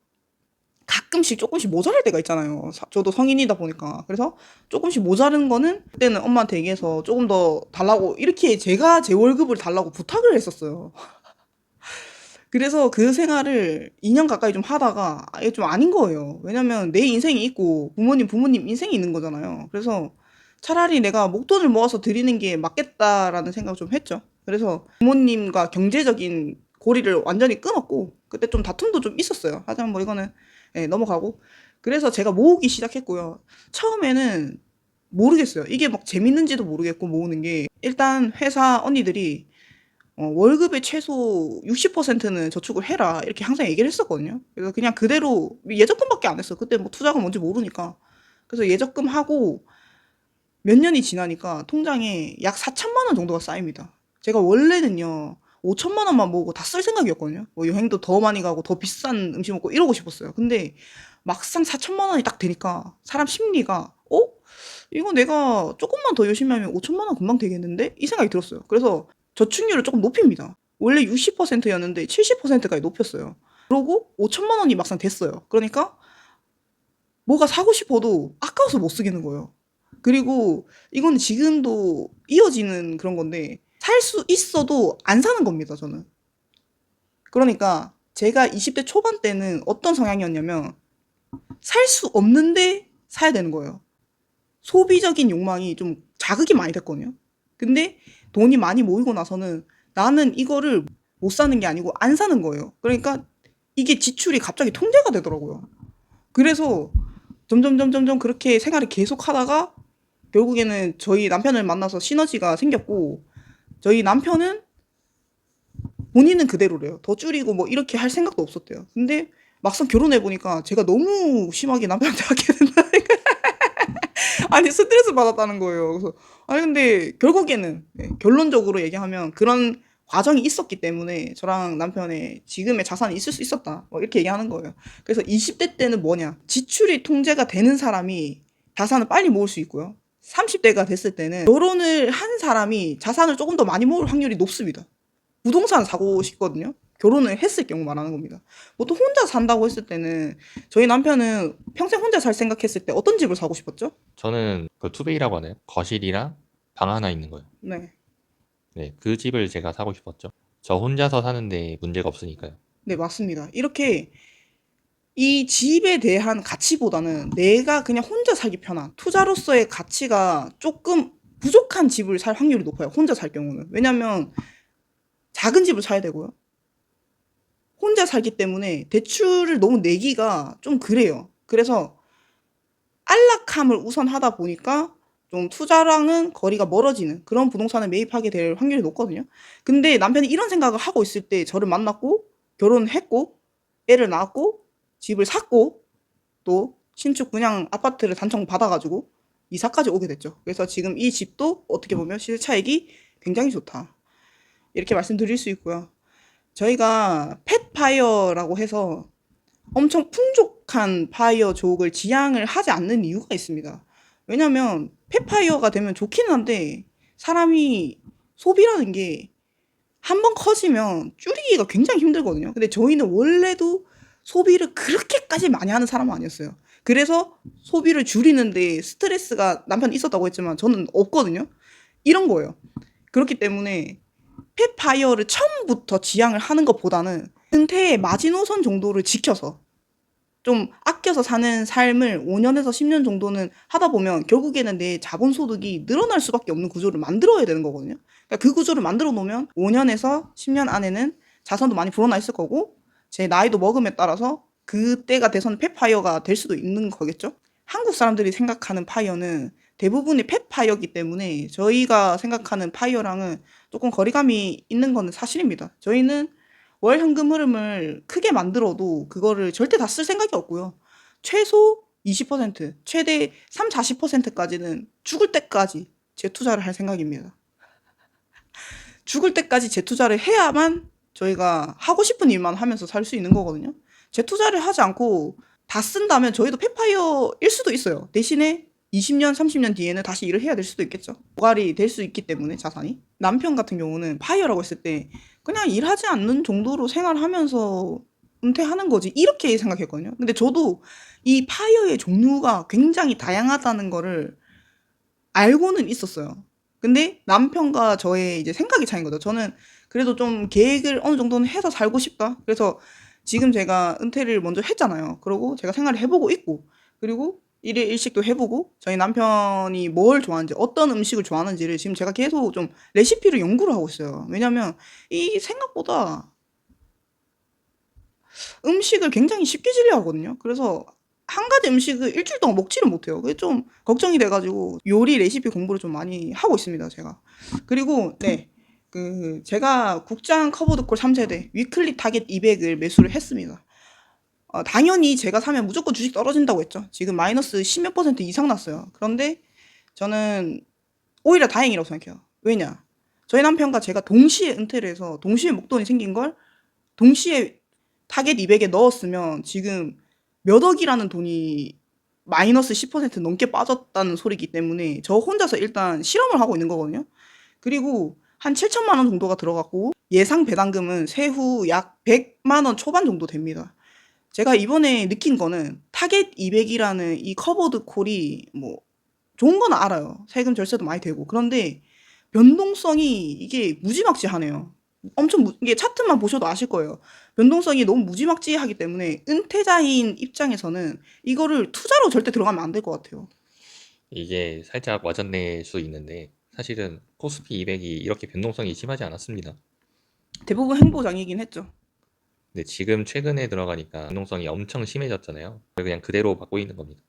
가끔씩 조금씩 모자랄 때가 있잖아요. 저도 성인이다 보니까. 그래서 조금씩 모자른 거는 그때는 엄마한테 얘기해서 조금 더 달라고, 이렇게 제가 제 월급을 달라고 부탁을 했었어요. 그래서 그 생활을 2년 가까이 좀 하다가 이게 좀 아닌 거예요. 왜냐면 내 인생이 있고 부모님 인생이 있는 거잖아요. 그래서 차라리 내가 목돈을 모아서 드리는 게 맞겠다라는 생각을 좀 했죠. 그래서 부모님과 경제적인 고리를 완전히 끊었고, 그때 좀 다툼도 좀 있었어요. 하지만 뭐 이거는 넘어가고. 그래서 제가 모으기 시작했고요. 처음에는 모르겠어요. 이게 막 재밌는지도 모르겠고, 모으는 게. 일단 회사 언니들이 월급의 최소 60%는 저축을 해라, 이렇게 항상 얘기를 했었거든요. 그래서 그냥 그대로 예적금밖에 안 했어. 그때 뭐 투자가 뭔지 모르니까. 그래서 예적금 하고 몇 년이 지나니까 통장에 약 4천만 원 정도가 쌓입니다. 제가 원래는요, 5천만 원만 모으고 다 쓸 생각이었거든요. 뭐 여행도 더 많이 가고 더 비싼 음식 먹고 이러고 싶었어요. 근데 막상 4천만 원이 딱 되니까 사람 심리가, 이거 내가 조금만 더 열심히 하면 5천만 원 금방 되겠는데? 이 생각이 들었어요. 그래서 저축률을 조금 높입니다. 원래 60%였는데 70%까지 높였어요. 그러고 5천만 원이 막상 됐어요. 그러니까 뭐가 사고 싶어도 아까워서 못 쓰겠는 거예요. 그리고 이건 지금도 이어지는 그런 건데, 살 수 있어도 안 사는 겁니다, 저는. 그러니까 제가 20대 초반 때는 어떤 성향이었냐면, 살 수 없는데 사야 되는 거예요. 소비적인 욕망이 좀 자극이 많이 됐거든요. 근데 돈이 많이 모이고 나서는 나는 이거를 못 사는 게 아니고 안 사는 거예요. 그러니까 이게 지출이 갑자기 통제가 되더라고요. 그래서 점점 그렇게 생활을 계속 하다가 결국에는 저희 남편을 만나서 시너지가 생겼고, 저희 남편은 본인은 그대로래요. 더 줄이고 뭐 이렇게 할 생각도 없었대요. 근데 막상 결혼해 보니까 제가 너무 심하게 남편한테 하게 된다니까. 아니, 스트레스 받았다는 거예요. 그래서 아니 근데 결국에는, 결론적으로 얘기하면 그런 과정이 있었기 때문에 저랑 남편의 지금의 자산이 있을 수 있었다, 뭐 이렇게 얘기하는 거예요. 그래서 20대 때는 뭐냐, 지출이 통제가 되는 사람이 자산을 빨리 모을 수 있고요. 30대가 됐을 때는 결혼을 한 사람이 자산을 조금 더 많이 모을 확률이 높습니다. 부동산 사고 싶거든요. 결혼을 했을 경우 말하는 겁니다. 보통 혼자 산다고 했을 때는, 저희 남편은 평생 혼자 살 생각했을 때 어떤 집을 사고 싶었죠? 저는 그 투베이라고 하나요? 거실이랑 방 하나 있는 거요. 네. 네, 그 집을 제가 사고 싶었죠. 저 혼자서 사는데 문제가 없으니까요. 네, 맞습니다. 이렇게 이 집에 대한 가치보다는 내가 그냥 혼자 살기 편한 투자로서의 가치가 조금 부족한 집을 살 확률이 높아요. 혼자 살 경우는. 왜냐면 작은 집을 사야 되고요. 혼자 살기 때문에 대출을 너무 내기가 좀 그래요. 그래서 안락함을 우선하다 보니까 좀 투자랑은 거리가 멀어지는 그런 부동산을 매입하게 될 확률이 높거든요. 근데 남편이 이런 생각을 하고 있을 때 저를 만났고 결혼했고 애를 낳았고 집을 샀고 또 신축 그냥 아파트를 단청 받아가지고 이사까지 오게 됐죠. 그래서 지금 이 집도 어떻게 보면 시세 차익이 굉장히 좋다. 이렇게 말씀드릴 수 있고요. 저희가 펫파이어라고 해서 엄청 풍족한 파이어 족을 지향을 하지 않는 이유가 있습니다. 왜냐면 펫파이어가 되면 좋기는 한데 사람이 소비라는 게 한 번 커지면 줄이기가 굉장히 힘들거든요. 근데 저희는 원래도 소비를 그렇게까지 많이 하는 사람은 아니었어요. 그래서 소비를 줄이는데 스트레스가 남편이 있었다고 했지만 저는 없거든요. 이런 거예요. 그렇기 때문에 펫파이어를 처음부터 지향을 하는 것보다는 은퇴의 마지노선 정도를 지켜서 좀 아껴서 사는 삶을 5년에서 10년 정도는 하다 보면 결국에는 내 자본 소득이 늘어날 수밖에 없는 구조를 만들어야 되는 거거든요. 그러니까 그 구조를 만들어 놓으면 5년에서 10년 안에는 자산도 많이 불어나 있을 거고 제 나이도 먹음에 따라서 그때가 돼서는 펫파이어가 될 수도 있는 거겠죠. 한국 사람들이 생각하는 파이어는 대부분이 펫파이어기 때문에 저희가 생각하는 파이어랑은 조금 거리감이 있는 건 사실입니다. 저희는 월 현금 흐름을 크게 만들어도 그거를 절대 다 쓸 생각이 없고요. 최소 20%, 최대 3, 40%까지는 죽을 때까지 재투자를 할 생각입니다. 죽을 때까지 재투자를 해야만 저희가 하고 싶은 일만 하면서 살 수 있는 거거든요. 재투자를 하지 않고 다 쓴다면 저희도 펫파이어일 수도 있어요. 대신에 20년, 30년 뒤에는 다시 일을 해야 될 수도 있겠죠. 고갈이 될 수 있기 때문에 자산이. 남편 같은 경우는 파이어라고 했을 때 그냥 일하지 않는 정도로 생활하면서 은퇴하는 거지 이렇게 생각했거든요. 근데 저도 이 파이어의 종류가 굉장히 다양하다는 거를 알고는 있었어요. 근데 남편과 저의 이제 생각이 차이인 거죠. 저는 그래도 좀 계획을 어느 정도는 해서 살고 싶다. 그래서 지금 제가 은퇴를 먼저 했잖아요. 그러고 제가 생활을 해보고 있고, 그리고 일일 일식도 해보고, 저희 남편이 뭘 좋아하는지, 어떤 음식을 좋아하는지를 지금 제가 계속 좀 레시피를 연구를 하고 있어요. 왜냐면 이 생각보다 음식을 굉장히 쉽게 질려 하거든요. 그래서 한 가지 음식을 일주일 동안 먹지를 못해요. 그게 좀 걱정이 돼가지고 요리 레시피 공부를 좀 많이 하고 있습니다, 제가. 그리고 네, 제가 국장 커버드콜 3세대 위클리 타겟 200을 매수를 했습니다. 당연히 제가 사면 무조건 주식 떨어진다고 했죠. 지금 마이너스 10몇 퍼센트 이상 났어요. 그런데 저는 오히려 다행이라고 생각해요. 왜냐? 저희 남편과 제가 동시에 은퇴를 해서 동시에 목돈이 생긴 걸 동시에 타겟 200에 넣었으면 지금 몇 억이라는 돈이 마이너스 10% 넘게 빠졌다는 소리이기 때문에 저 혼자서 일단 실험을 하고 있는 거거든요. 그리고 한 7천만 원 정도가 들어갔고 예상 배당금은 세후 약 100만 원 초반 정도 됩니다. 제가 이번에 느낀 거는 타겟 200이라는 이 커버드 콜이 뭐 좋은 건 알아요. 세금 절세도 많이 되고. 그런데 변동성이 이게 무지막지하네요. 이게 차트만 보셔도 아실 거예요. 변동성이 너무 무지막지하기 때문에 은퇴자인 입장에서는 이거를 투자로 절대 들어가면 안 될 것 같아요. 이게 살짝 와전낼 수 있는데 사실은 코스피 200이 이렇게 변동성이 심하지 않았습니다. 대부분 행보장이긴 했죠. 근데 지금 최근에 들어가니까 변동성이 엄청 심해졌잖아요. 그냥 그대로 받고 있는 겁니다.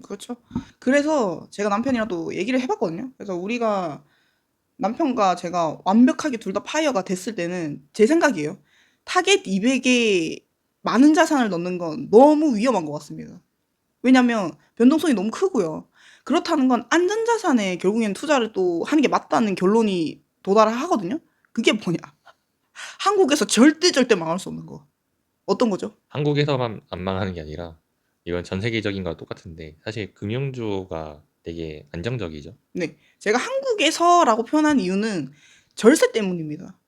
그렇죠. 그래서 제가 남편이랑 또 얘기를 해봤거든요. 그래서 우리가 남편과 제가 완벽하게 둘 다 파이어가 됐을 때는 제 생각이에요. 타겟 200에 많은 자산을 넣는 건 너무 위험한 것 같습니다. 왜냐면 변동성이 너무 크고요. 그렇다는 건 안전자산에 결국엔 투자를 또 하는 게 맞다는 결론이 도달하거든요. 그게 뭐냐? 한국에서 절대 망할 수 없는 거. 어떤 거죠? 한국에서만 안 망하는 게 아니라 이건 전 세계적인 거와 똑같은데 사실 금융주가 되게 안정적이죠. 네. 제가 한국에서라고 표현한 이유는 절세 때문입니다.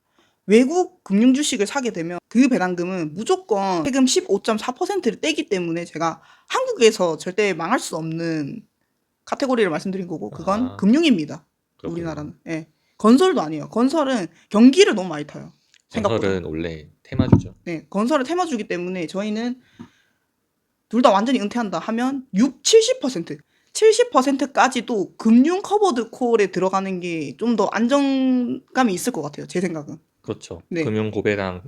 외국 금융 주식을 사게 되면 그 배당금은 무조건 세금 15.4%를 떼기 때문에 제가 한국에서 절대 망할 수 없는 카테고리를 말씀드린 거고 그건 아, 금융입니다. 그렇군요. 우리나라는. 예. 건설도 아니에요. 건설은 경기를 너무 많이 타요. 생각보다. 건설은 원래 테마주죠. 네. 건설을 테마주기 때문에 저희는 둘 다 완전히 은퇴한다 하면 70%까지도 금융 커버드 콜에 들어가는 게 좀 더 안정감이 있을 것 같아요. 제 생각은. 그렇죠. 네. 금융 고배당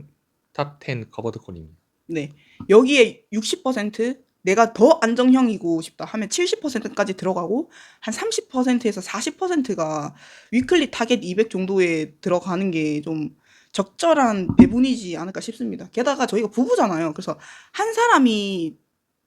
탑 10 커버드 콜입니다. 네. 여기에 60% 내가 더 안정형이고 싶다 하면 70%까지 들어가고 한 30%에서 40%가 위클리 타겟 200 정도에 들어가는 게 좀 적절한 배분이지 않을까 싶습니다. 게다가 저희가 부부잖아요. 그래서 한 사람이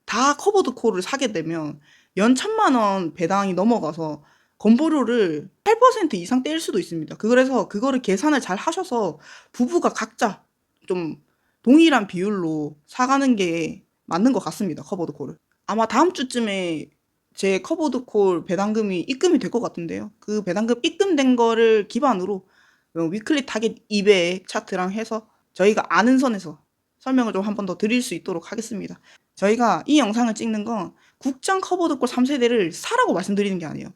다 커버드 콜을 사게 되면 연 1,000만 원 배당이 넘어가서 건보료를 8% 이상 떼일 수도 있습니다. 그래서 그거를 계산을 잘 하셔서 부부가 각자 좀 동일한 비율로 사가는 게 맞는 것 같습니다. 커버드 콜을. 아마 다음 주쯤에 제 커버드 콜 배당금이 입금이 될 것 같은데요. 그 배당금 입금된 거를 기반으로 위클리 타겟 200 차트랑 해서 저희가 아는 선에서 설명을 좀 한 번 더 드릴 수 있도록 하겠습니다. 저희가 이 영상을 찍는 건 국장 커버드 콜 3세대를 사라고 말씀드리는 게 아니에요.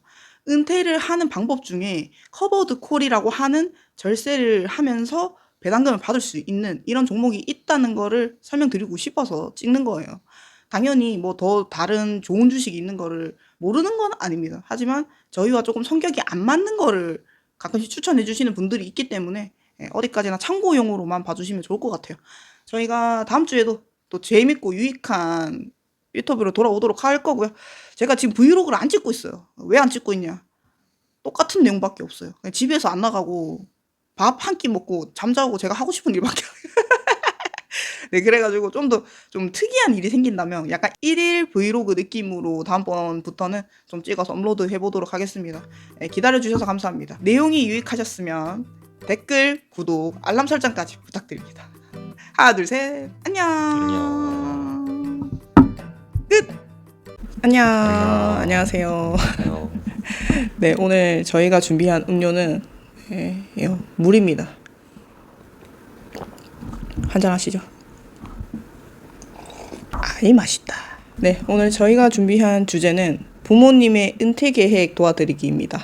은퇴를 하는 방법 중에 커버드 콜이라고 하는 절세를 하면서 배당금을 받을 수 있는 이런 종목이 있다는 거를 설명드리고 싶어서 찍는 거예요. 당연히 뭐 더 다른 좋은 주식이 있는 거를 모르는 건 아닙니다. 하지만 저희와 조금 성격이 안 맞는 거를 가끔씩 추천해 주시는 분들이 있기 때문에 어디까지나 참고용으로만 봐주시면 좋을 것 같아요. 저희가 다음 주에도 또 재밌고 유익한 유튜브로 돌아오도록 할 거고요. 제가 지금 브이로그를 안 찍고 있어요. 왜 안 찍고 있냐? 똑같은 내용밖에 없어요. 그냥 집에서 안 나가고 밥 한 끼 먹고 잠자고 제가 하고 싶은 일밖에 네, 그래가지고 좀 더 좀 특이한 일이 생긴다면 약간 1일 브이로그 느낌으로 다음번부터는 좀 찍어서 업로드 해보도록 하겠습니다. 네, 기다려주셔서 감사합니다. 내용이 유익하셨으면 댓글, 구독, 알람 설정까지 부탁드립니다. 하나, 둘, 셋. 안녕. 끝. 안녕하세요. 네, 오늘 저희가 준비한 음료는 물입니다. 한잔 하시죠. 아이 맛있다. 네, 오늘 저희가 준비한 주제는 부모님의 은퇴 계획 도와드리기입니다.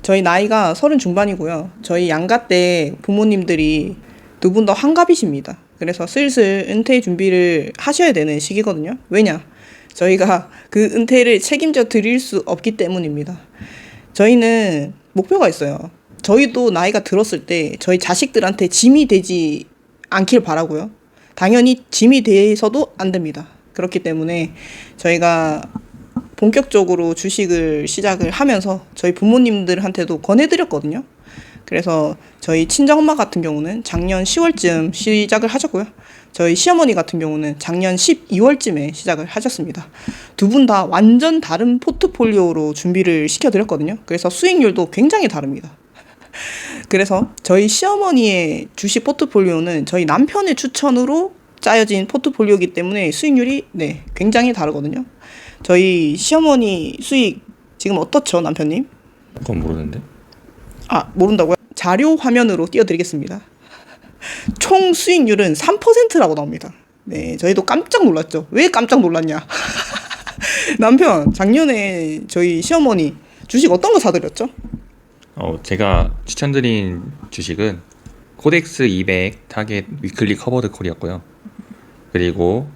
저희 나이가 30 중반이고요. 저희 양가 때 부모님들이 두 분 다 환갑이십니다. 그래서 슬슬 은퇴 준비를 하셔야 되는 시기거든요. 왜냐? 저희가 그 은퇴를 책임져 드릴 수 없기 때문입니다. 저희는 목표가 있어요. 저희도 나이가 들었을 때 저희 자식들한테 짐이 되지 않길 바라고요. 당연히 짐이 돼서도 안 됩니다. 그렇기 때문에 저희가 본격적으로 주식을 시작을 하면서 저희 부모님들한테도 권해드렸거든요. 그래서 저희 친정엄마 같은 경우는 작년 10월쯤 시작을 하셨고요. 저희 시어머니 같은 경우는 작년 12월쯤에 시작을 하셨습니다. 두 분 다 완전 다른 포트폴리오로 준비를 시켜드렸거든요. 그래서 수익률도 굉장히 다릅니다. 그래서 저희 시어머니의 주식 포트폴리오는 저희 남편의 추천으로 짜여진 포트폴리오이기 때문에 수익률이 굉장히 다르거든요. 저희 시어머니 수익 지금 어떻죠, 남편님? 그건 모르는데. 아, 모른다고요? 자료 화면으로 띄워드리겠습니다. 총 수익률은 3%라고 나옵니다. 네, 저희도 깜짝 놀랐죠. 왜 깜짝 놀랐냐? 남편 작년에 저희 시어머니 주식 어떤 거 사드렸죠? 제가 추천드린 주식은 코덱스 200 타겟 위클리 커버드 콜이었고요. 그리고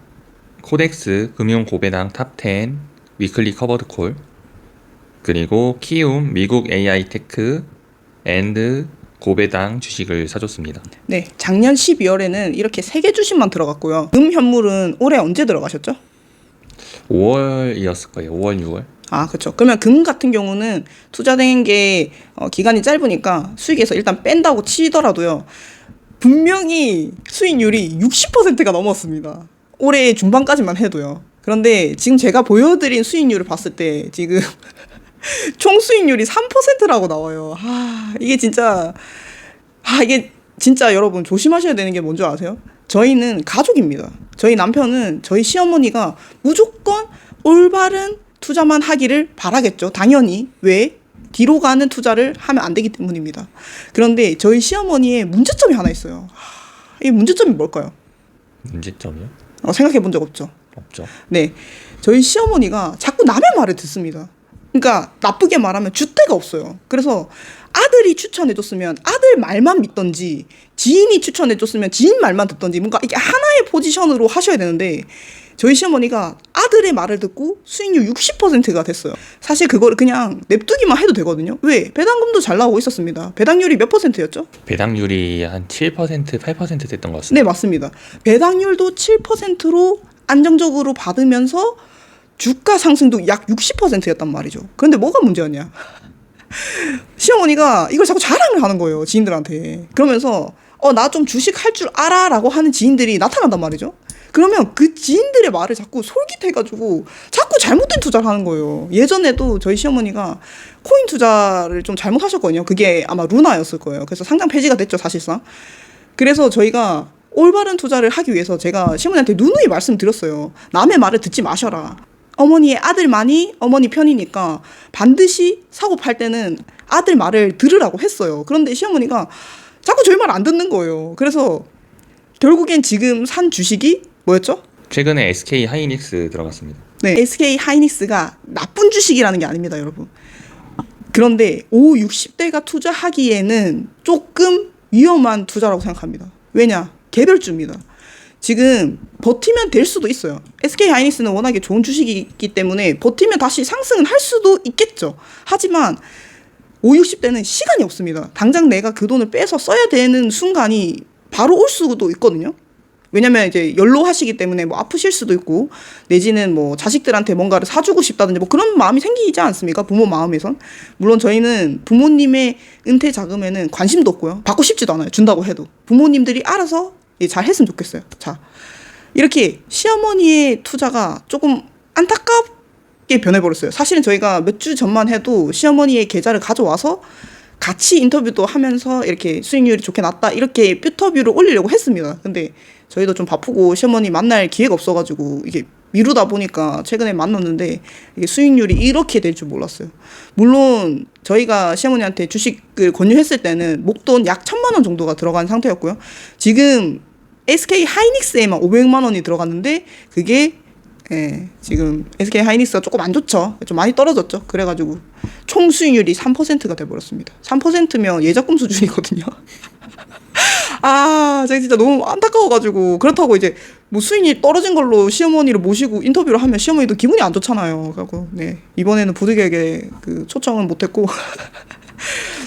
코덱스 금융 고배당 탑 10 위클리 커버드 콜, 그리고 키움 미국 AI 테크 앤드 고배당 주식을 사줬습니다. 네, 작년 12월에는 이렇게 3개 주식만 들어갔고요. 현물은 올해 언제 들어가셨죠? 5월이었을 거예요. 5월, 6월. 아, 그렇죠. 그러면 금 같은 경우는 투자된 게 기간이 짧으니까 수익에서 일단 뺀다고 치더라도요. 분명히 수익률이 60%가 넘었습니다. 올해 중반까지만 해도요. 그런데 지금 제가 보여드린 수익률을 봤을 때 지금 총 수익률이 3%라고 나와요. 이게 진짜 여러분 조심하셔야 되는 게 뭔지 아세요? 저희는 가족입니다. 저희 남편은 저희 시어머니가 무조건 올바른 투자만 하기를 바라겠죠. 당연히. 왜? 뒤로 가는 투자를 하면 안 되기 때문입니다. 그런데 저희 시어머니의 문제점이 하나 있어요. 이 문제점이 뭘까요? 문제점이요? 생각해 본 적 없죠? 없죠. 네. 저희 시어머니가 자꾸 남의 말을 듣습니다. 그러니까 나쁘게 말하면 줏대가 없어요. 그래서 아들이 추천해줬으면 아들 말만 믿던지, 지인이 추천해줬으면 지인 말만 듣던지, 뭔가 이게 하나의 포지션으로 하셔야 되는데, 저희 시어머니가 아들의 말을 듣고 수익률 60%가 됐어요. 사실 그거를 그냥 냅두기만 해도 되거든요. 왜? 배당금도 잘 나오고 있었습니다. 배당률이 몇 %였죠? 배당률이 한 7%, 8% 됐던 것 같습니다. 네, 맞습니다. 배당률도 7%로 안정적으로 받으면서 주가 상승도 약 60%였단 말이죠. 그런데 뭐가 문제였냐? 시어머니가 이걸 자꾸 자랑을 하는 거예요, 지인들한테. 그러면서 나 좀 주식 할 줄 알아 라고 하는 지인들이 나타난단 말이죠. 그러면 그 지인들의 말을 자꾸 솔깃해가지고 자꾸 잘못된 투자를 하는 거예요. 예전에도 저희 시어머니가 코인 투자를 좀 잘못하셨거든요. 그게 아마 루나였을 거예요. 그래서 상장 폐지가 됐죠, 사실상. 그래서 저희가 올바른 투자를 하기 위해서 제가 시어머니한테 누누이 말씀드렸어요. 남의 말을 듣지 마셔라. 어머니의 아들만이 어머니 편이니까 반드시 사고 팔 때는 아들 말을 들으라고 했어요. 그런데 시어머니가 자꾸 저희 말 안 듣는 거예요. 그래서 결국엔 지금 산 주식이 뭐였죠? 최근에 SK 하이닉스 들어갔습니다. 네, SK 하이닉스가 나쁜 주식이라는 게 아닙니다, 여러분. 그런데 5, 60대가 투자하기에는 조금 위험한 투자라고 생각합니다. 왜냐? 개별주입니다. 지금 버티면 될 수도 있어요. SK 하이닉스는 워낙에 좋은 주식이기 때문에 버티면 다시 상승은 할 수도 있겠죠. 하지만 5, 60대는 시간이 없습니다. 당장 내가 그 돈을 빼서 써야 되는 순간이 바로 올 수도 있거든요. 왜냐면 이제 연로하시기 때문에 뭐 아프실 수도 있고 내지는 뭐 자식들한테 뭔가를 사주고 싶다든지 뭐 그런 마음이 생기지 않습니까? 부모 마음에선. 물론 저희는 부모님의 은퇴 자금에는 관심도 없고요. 받고 싶지도 않아요. 준다고 해도. 부모님들이 알아서 잘 했으면 좋겠어요. 자, 이렇게 시어머니의 투자가 조금 안타깝게 변해버렸어요. 사실은 저희가 몇 주 전만 해도 시어머니의 계좌를 가져와서 같이 인터뷰도 하면서 이렇게 수익률이 좋게 났다 이렇게 뷰터뷰를 올리려고 했습니다. 근데 저희도 좀 바쁘고 시어머니 만날 기회가 없어가지고 이게 미루다 보니까 최근에 만났는데 이게 수익률이 이렇게 될 줄 몰랐어요. 물론 저희가 시어머니한테 주식을 권유했을 때는 목돈 약 1,000만 원 정도가 들어간 상태였고요. 지금 SK 하이닉스에만 500만 원이 들어갔는데 그게 지금 SK 하이닉스가 조금 안 좋죠. 좀 많이 떨어졌죠. 그래가지고 총 수익률이 3%가 돼버렸습니다. 3%면 예적금 수준이거든요. 아, 제가 진짜 너무 안타까워가지고. 그렇다고 이제 뭐 수익이 떨어진 걸로 시어머니를 모시고 인터뷰를 하면 시어머니도 기분이 안 좋잖아요. 그래서 네, 이번에는 부득이하게 그 초청은 못했고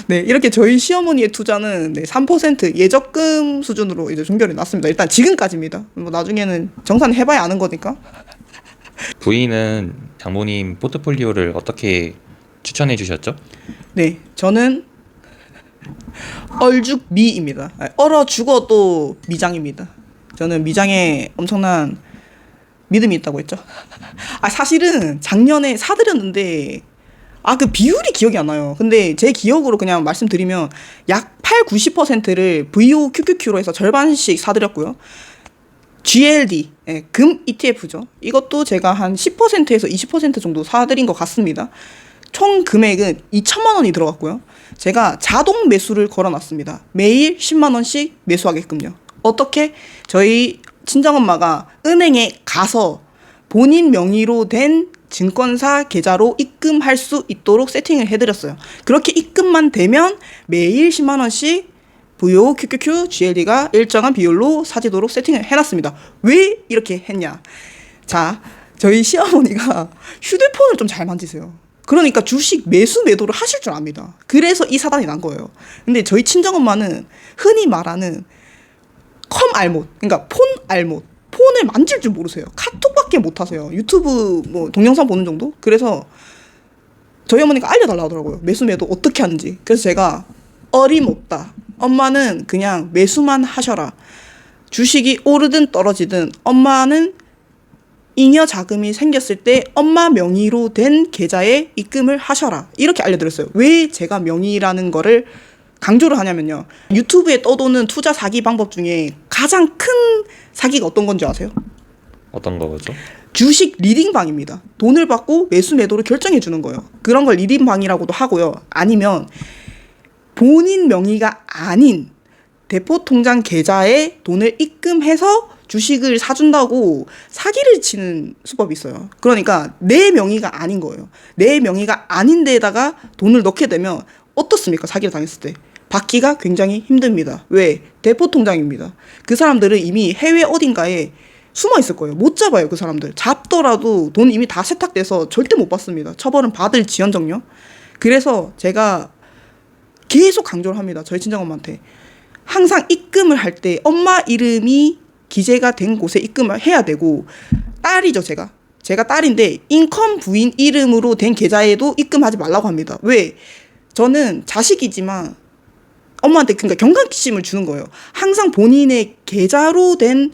네, 이렇게 저희 시어머니의 투자는 3% 예적금 수준으로 이제 종결이 났습니다. 일단 지금까지입니다. 뭐 나중에는 정산 해봐야 아는 거니까. 부인은 장모님 포트폴리오를 어떻게 추천해 주셨죠? 네, 저는 얼죽미입니다. 얼어 죽어도 미장입니다. 저는 미장에 엄청난 믿음이 있다고 했죠. 사실은 작년에 사드렸는데 그 비율이 기억이 안 나요. 근데 제 기억으로 그냥 말씀드리면 약 8, 90%를 VOQQQ로 해서 절반씩 사드렸고요. GLD, 금 ETF죠. 이것도 제가 한 10%에서 20% 정도 사드린 것 같습니다. 총 금액은 2천만 원이 들어갔고요. 제가 자동 매수를 걸어놨습니다. 매일 10만 원씩 매수하게끔요. 어떻게? 저희 친정엄마가 은행에 가서 본인 명의로 된 증권사 계좌로 입금할 수 있도록 세팅을 해드렸어요. 그렇게 입금만 되면 매일 10만 원씩 VO, QQQ, GLD가 일정한 비율로 사지도록 세팅을 해놨습니다. 왜 이렇게 했냐? 자, 저희 시어머니가 휴대폰을 좀 잘 만지세요. 그러니까 주식 매수 매도를 하실 줄 압니다. 그래서 이 사단이 난 거예요. 근데 저희 친정엄마는 흔히 말하는 컴 알못, 그러니까 폰 알못, 폰을 만질 줄 모르세요. 카톡밖에 못 하세요. 유튜브 뭐 동영상 보는 정도? 그래서 저희 어머니가 알려달라고 하더라고요. 매수 매도 어떻게 하는지. 그래서 제가 어림없다. 엄마는 그냥 매수만 하셔라. 주식이 오르든 떨어지든 엄마는 잉여 자금이 생겼을 때 엄마 명의로 된 계좌에 입금을 하셔라. 이렇게 알려드렸어요. 왜 제가 명의라는 거를 강조를 하냐면요. 유튜브에 떠도는 투자 사기 방법 중에 가장 큰 사기가 어떤 건지 아세요? 어떤 거죠? 주식 리딩방입니다. 돈을 받고 매수 매도를 결정해 주는 거예요. 그런 걸 리딩방이라고도 하고요. 아니면 본인 명의가 아닌 대포통장 계좌에 돈을 입금해서 주식을 사준다고 사기를 치는 수법이 있어요. 그러니까 내 명의가 아닌 거예요. 내 명의가 아닌 데에다가 돈을 넣게 되면 어떻습니까? 사기를 당했을 때. 받기가 굉장히 힘듭니다. 왜? 대포통장입니다. 그 사람들은 이미 해외 어딘가에 숨어 있을 거예요. 못 잡아요, 그 사람들. 잡더라도 돈 이미 다 세탁돼서 절대 못 받습니다. 처벌은 받을 지연정요. 그래서 제가 계속 강조를 합니다. 저희 친정엄마한테. 항상 입금을 할 때 엄마 이름이 기재가 된 곳에 입금을 해야 되고, 딸이죠, 제가 딸인데 인컴 부인 이름으로 된 계좌에도 입금하지 말라고 합니다. 왜? 저는 자식이지만 엄마한테 그러니까 경각심을 주는 거예요. 항상 본인의 계좌로 된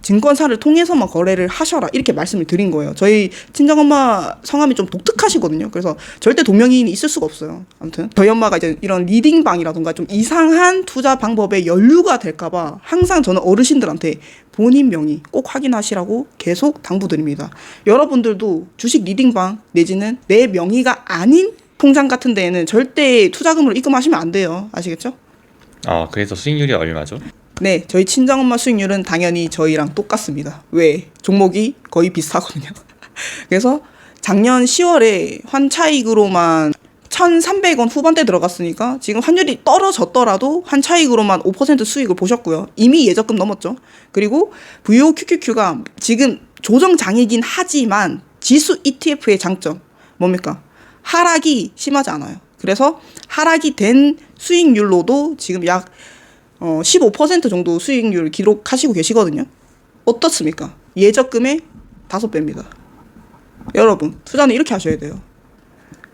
증권사를 통해서만 거래를 하셔라, 이렇게 말씀을 드린 거예요. 저희 친정엄마 성함이 좀 독특하시거든요. 그래서 절대 동명이인이 있을 수가 없어요. 아무튼 저희 엄마가 이제 이런 리딩방이라든가 좀 이상한 투자 방법에 연루가 될까봐 항상 저는 어르신들한테 본인 명의 꼭 확인하시라고 계속 당부드립니다. 여러분들도 주식 리딩방 내지는 내 명의가 아닌 통장 같은 데에는 절대 투자금으로 입금하시면 안 돼요. 아시겠죠? 그래서 수익률이 얼마죠? 네, 저희 친정엄마 수익률은 당연히 저희랑 똑같습니다. 왜? 종목이 거의 비슷하거든요. 그래서 작년 10월에 환차익으로만 1,300원 후반대 들어갔으니까 지금 환율이 떨어졌더라도 환차익으로만 5% 수익을 보셨고요. 이미 예적금 넘었죠. 그리고 VOQQQ가 지금 조정장이긴 하지만 지수 ETF의 장점 뭡니까? 하락이 심하지 않아요. 그래서 하락이 된 수익률로도 지금 약 15% 정도 수익률 기록하시고 계시거든요. 어떻습니까? 예적금의 5배입니다. 여러분, 투자는 이렇게 하셔야 돼요.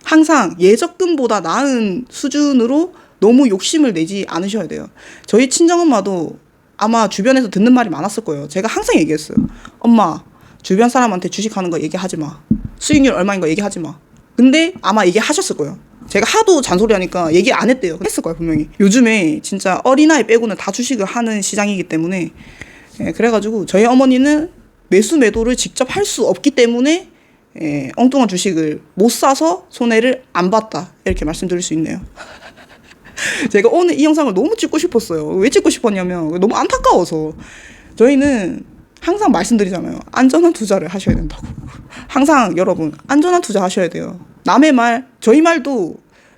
항상 예적금보다 나은 수준으로 너무 욕심을 내지 않으셔야 돼요. 저희 친정엄마도 아마 주변에서 듣는 말이 많았을 거예요. 제가 항상 얘기했어요. 엄마, 주변 사람한테 주식하는 거 얘기하지 마. 수익률 얼마인 거 얘기하지 마. 근데 아마 얘기하셨을 거예요. 제가 하도 잔소리하니까 얘기 안 했대요. 했을 거예요, 분명히. 요즘에 진짜 어린아이 빼고는 다 주식을 하는 시장이기 때문에, 그래가지고 저희 어머니는 매수 매도를 직접 할 수 없기 때문에 엉뚱한 주식을 못 사서 손해를 안 봤다, 이렇게 말씀드릴 수 있네요. 제가 오늘 이 영상을 너무 찍고 싶었어요. 왜 찍고 싶었냐면 너무 안타까워서. 저희는 항상 말씀드리잖아요. 안전한 투자를 하셔야 된다고. 항상 여러분, 안전한 투자 하셔야 돼요. 남의 말, 저희 말도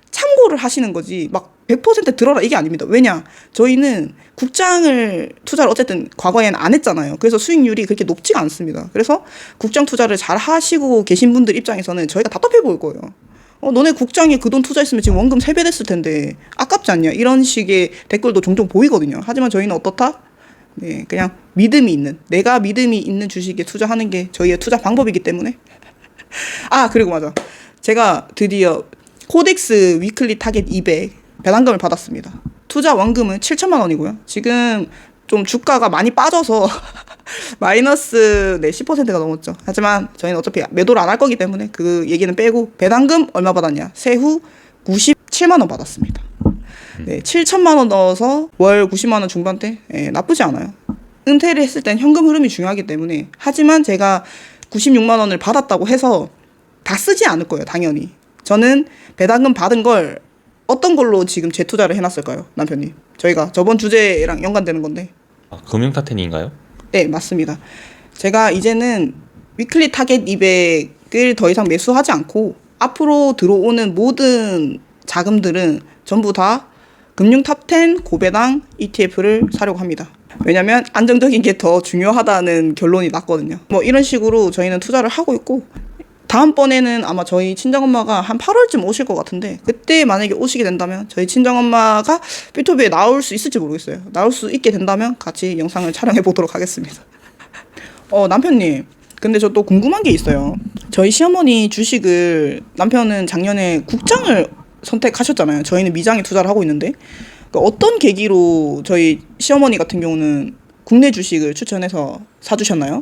참고를 하시는 거지 막 100% 들어라 이게 아닙니다. 왜냐? 저희는 국장을 투자를 어쨌든 과거에는 안 했잖아요. 그래서 수익률이 그렇게 높지가 않습니다. 그래서 국장 투자를 잘 하시고 계신 분들 입장에서는 저희가 답답해 보일 거예요. 너네 국장에 그 돈 투자했으면 지금 원금 3배 됐을 텐데 아깝지 않냐? 이런 식의 댓글도 종종 보이거든요. 하지만 저희는 어떻다? 네, 그냥 믿음이 있는, 내가 믿음이 있는 주식에 투자하는 게 저희의 투자 방법이기 때문에. 그리고 맞아. 제가 드디어 코덱스 위클리 타겟 200 배당금을 받았습니다. 투자 원금은 7천만 원이고요. 지금 좀 주가가 많이 빠져서 마이너스 10%가 넘었죠. 하지만 저희는 어차피 매도를 안 할 거기 때문에 그 얘기는 빼고, 배당금 얼마 받았냐? 세후 97만 원 받았습니다. 네, 7천만 원 넣어서 월 90만 원 중반대, 나쁘지 않아요. 은퇴를 했을 땐 현금 흐름이 중요하기 때문에. 하지만 제가 96만 원을 받았다고 해서 다 쓰지 않을 거예요, 당연히. 저는 배당금 받은 걸 어떤 걸로 지금 재투자를 해놨을까요, 남편님? 저희가 저번 주제랑 연관되는 건데. 금융타텐인가요? 네, 맞습니다. 제가 이제는 위클리 타겟 200을 더 이상 매수하지 않고 앞으로 들어오는 모든 자금들은 전부 다 금융탑10 고배당 ETF를 사려고 합니다. 왜냐면 안정적인 게 더 중요하다는 결론이 났거든요. 뭐 이런 식으로 저희는 투자를 하고 있고, 다음번에는 아마 저희 친정엄마가 한 8월쯤 오실 것 같은데, 그때 만약에 오시게 된다면 저희 친정엄마가 유튜브에 나올 수 있을지 모르겠어요. 나올 수 있게 된다면 같이 영상을 촬영해 보도록 하겠습니다. 남편님, 근데 저 또 궁금한 게 있어요. 저희 시어머니 주식을, 남편은 작년에 국장을 선택하셨잖아요. 저희는 미장에 투자를 하고 있는데, 그러니까 어떤 계기로 저희 시어머니 같은 경우는 국내 주식을 추천해서 사주셨나요?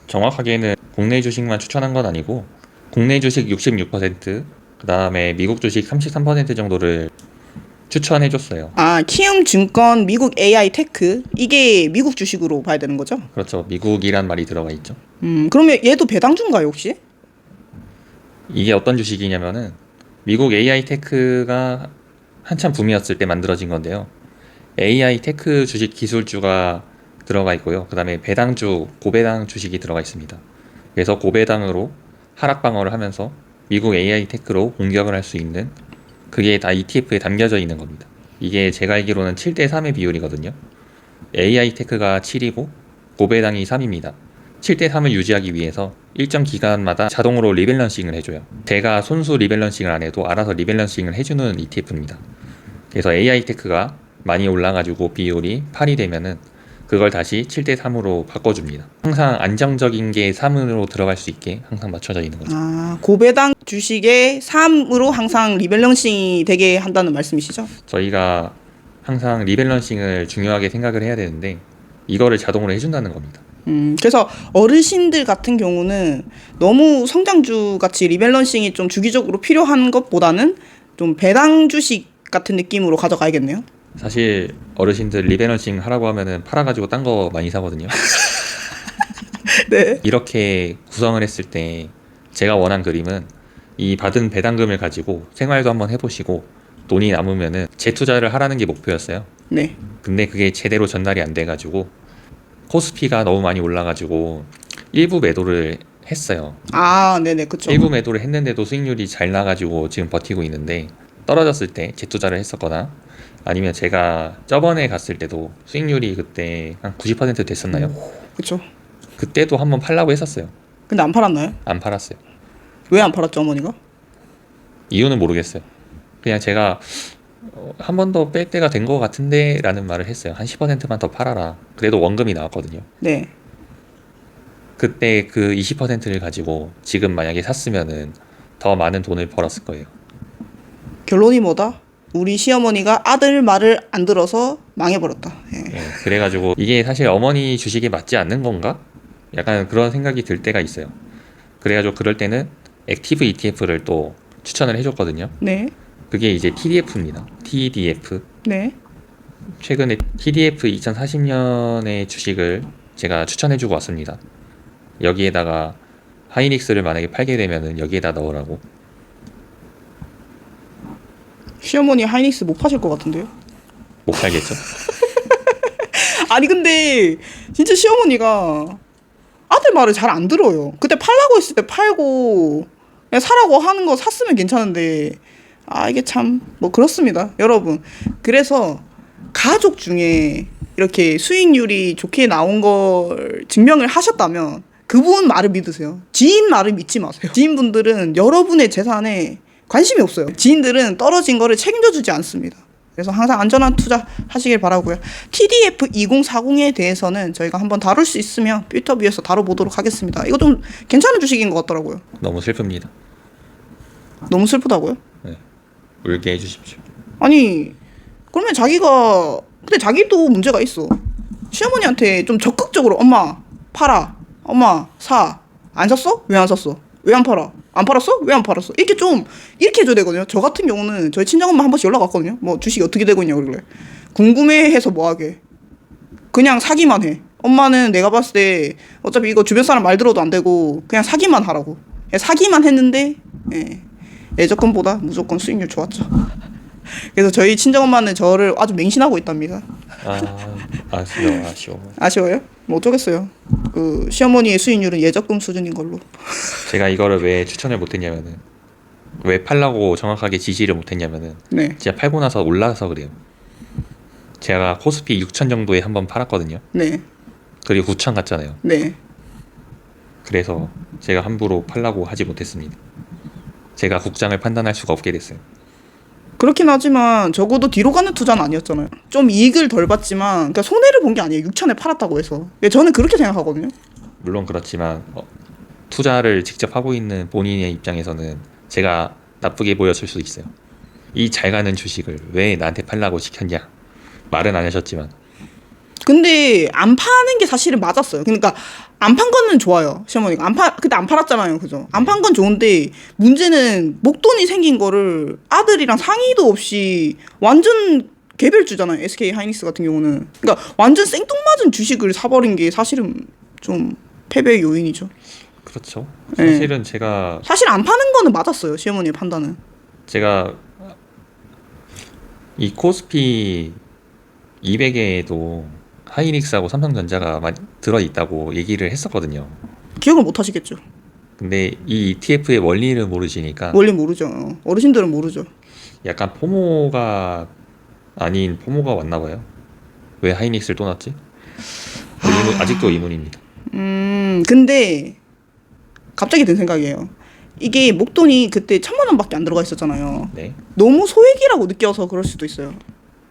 정확하게는 국내 주식만 추천한 건 아니고 국내 주식 66%, 그 다음에 미국 주식 33% 정도를 추천해줬어요. 키움 증권 미국 AI 테크, 이게 미국 주식으로 봐야 되는 거죠? 그렇죠. 미국이란 말이 들어가 있죠. 그러면 얘도 배당주인가요, 혹시? 이게 어떤 주식이냐면은 미국 AI 테크가 한참 붐이었을 때 만들어진 건데요. AI 테크 주식 기술주가 들어가 있고요. 그 다음에 배당주, 고배당 주식이 들어가 있습니다. 그래서 고배당으로 하락 방어를 하면서 미국 AI 테크로 공격을 할 수 있는, 그게 다 ETF에 담겨져 있는 겁니다. 이게 제가 알기로는 7대 3의 비율이거든요. AI 테크가 7이고 고배당이 3입니다. 7대 3을 유지하기 위해서 일정 기간마다 자동으로 리밸런싱을 해줘요. 제가 손수 리밸런싱을 안 해도 알아서 리밸런싱을 해주는 ETF입니다. 그래서 AI테크가 많이 올라가지고 비율이 8이 되면은 그걸 다시 7대 3으로 바꿔줍니다. 항상 안정적인 게 3으로 들어갈 수 있게 항상 맞춰져 있는 거죠. 아, 고배당 주식의 3으로 항상 리밸런싱이 되게 한다는 말씀이시죠? 저희가 항상 리밸런싱을 중요하게 생각을 해야 되는데 이거를 자동으로 해준다는 겁니다. 그래서 어르신들 같은 경우는 너무 성장주 같이 리밸런싱이 좀 주기적으로 필요한 것보다는 좀 배당 주식 같은 느낌으로 가져가야겠네요. 사실 어르신들 리밸런싱 하라고 하면은 팔아가지고 딴 거 많이 사거든요. 네. 이렇게 구성을 했을 때 제가 원한 그림은 이 받은 배당금을 가지고 생활도 한번 해보시고 돈이 남으면은 재투자를 하라는 게 목표였어요. 네. 근데 그게 제대로 전달이 안 돼가지고 코스피가 너무 많이 올라가지고 일부 매도를 했어요. 아, 네네, 그쵸. 일부 매도를 했는데도 수익률이 잘 나가지고 지금 버티고 있는데 떨어졌을 때 재투자를 했었거나 아니면 제가 저번에 갔을 때도 수익률이 그때 한 90% 됐었나요? 그쵸. 그때도 한번 팔라고 했었어요. 근데 안 팔았나요? 안 팔았어요. 왜 안 팔았죠, 어머니가? 이유는 모르겠어요. 그냥 제가 한 번 더 뺄 때가 된 것 같은데 라는 말을 했어요. 한 10%만 더 팔아라. 그래도 원금이 나왔거든요. 네. 그때 그 20%를 가지고 지금 만약에 샀으면은 더 많은 돈을 벌었을 거예요. 결론이 뭐다? 우리 시어머니가 아들 말을 안 들어서 망해버렸다. 예. 예, 그래가지고 이게 사실 어머니 주식에 맞지 않는 건가? 약간 그런 생각이 들 때가 있어요. 그래가지고 그럴 때는 액티브 ETF를 또 추천을 해줬거든요. 네. 그게 이제 TDF입니다. TDF. 네. 최근에 TDF 2040년의 주식을 제가 추천해주고 왔습니다. 여기에다가 하이닉스를 만약에 팔게 되면은 여기에다 넣으라고. 시어머니 하이닉스 못 파실 것 같은데요? 못 팔겠죠? 아니 근데 진짜 시어머니가 아들 말을 잘 안 들어요. 그때 팔라고 했을 때 팔고 그냥 사라고 하는 거 샀으면 괜찮은데 아 이게 참 뭐 그렇습니다. 여러분. 그래서 가족 중에 이렇게 수익률이 좋게 나온 걸 증명을 하셨다면 그분 말을 믿으세요. 지인 말을 믿지 마세요. 지인분들은 여러분의 재산에 관심이 없어요. 지인들은 떨어진 거를 책임져 주지 않습니다. 그래서 항상 안전한 투자 하시길 바라고요. TDF 2040에 대해서는 저희가 한번 다룰 수 있으면 뷰터뷰에서 다뤄보도록 하겠습니다. 이거 좀 괜찮은 주식인 것 같더라고요. 너무 슬픕니다. 너무 슬프다고요? 네. 울게 해주십시오. 아니 그러면 자기가 근데 자기도 문제가 있어. 시어머니한테 좀 적극적으로 엄마 팔아, 엄마 사. 안 샀어? 왜 안 샀어? 왜 안 팔아? 안 팔았어? 왜 안 팔았어? 이렇게 좀 이렇게 해줘야 되거든요. 저 같은 경우는 저희 친정엄마 한 번씩 연락 왔거든요. 뭐 주식이 어떻게 되고 있냐 그러길래 궁금해해서 뭐하게 그냥 사기만 해. 엄마는 내가 봤을 때 어차피 이거 주변 사람 말 들어도 안 되고 그냥 사기만 하라고. 사기만 했는데 예적금보다 무조건 수익률 좋았죠. 그래서 저희 친정엄마는 저를 아주 맹신하고 있답니다. 아쉬워. 아쉬워요? 뭐 어쩌겠어요. 그 시어머니의 수익률은 예적금 수준인 걸로. 제가 이거를 왜 추천을 못했냐면은 왜 팔라고 정확하게 지지를 못했냐면은 네. 진짜 팔고 나서 올라서 그래요. 제가 코스피 6천 정도에 한번 팔았거든요. 네. 그리고 9천 갔잖아요. 네. 그래서 제가 함부로 팔라고 하지 못했습니다. 제가 국장을 판단할 수가 없게 됐어요. 그렇긴 하지만 적어도 뒤로 가는 투자는 아니었잖아요. 좀 이익을 덜 봤지만 그러니까 손해를 본 게 아니에요. 6천에 팔았다고 해서. 저는 그렇게 생각하거든요. 물론 그렇지만 투자를 직접 하고 있는 본인의 입장에서는 제가 나쁘게 보였을 수도 있어요. 이 잘 가는 주식을 왜 나한테 팔라고 시켰냐. 말은 안 하셨지만 근데 안 파는 게 사실은 맞았어요. 그러니까 안 판 거는 좋아요. 시어머니가 그때 안 팔았잖아요. 그죠? 안 판 건 좋은데 문제는 목돈이 생긴 거를 아들이랑 상의도 없이 완전 개별주잖아요. SK 하이닉스 같은 경우는. 그러니까 완전 생뚱맞은 주식을 사버린 게 사실은 좀 패배의 요인이죠. 그렇죠. 네. 사실은 제가 사실 안 파는 거는 맞았어요. 시어머니의 판단은. 제가 이 코스피 200에도 하이닉스하고 삼성전자가 많이 들어있다고 얘기를 했었거든요. 기억을 못 하시겠죠. 근데 이 ETF의 원리를 모르시니까 원래 모르죠. 어르신들은 모르죠. 약간 포모가 아닌 포모가 왔나 봐요. 왜 하이닉스를 또 넣었지? 아직도 의문입니다. 근데 갑자기 든 생각이에요. 이게 목돈이 그때 1,000만 원밖에 안 들어가 있었잖아요. 네. 너무 소액이라고 느껴서 그럴 수도 있어요.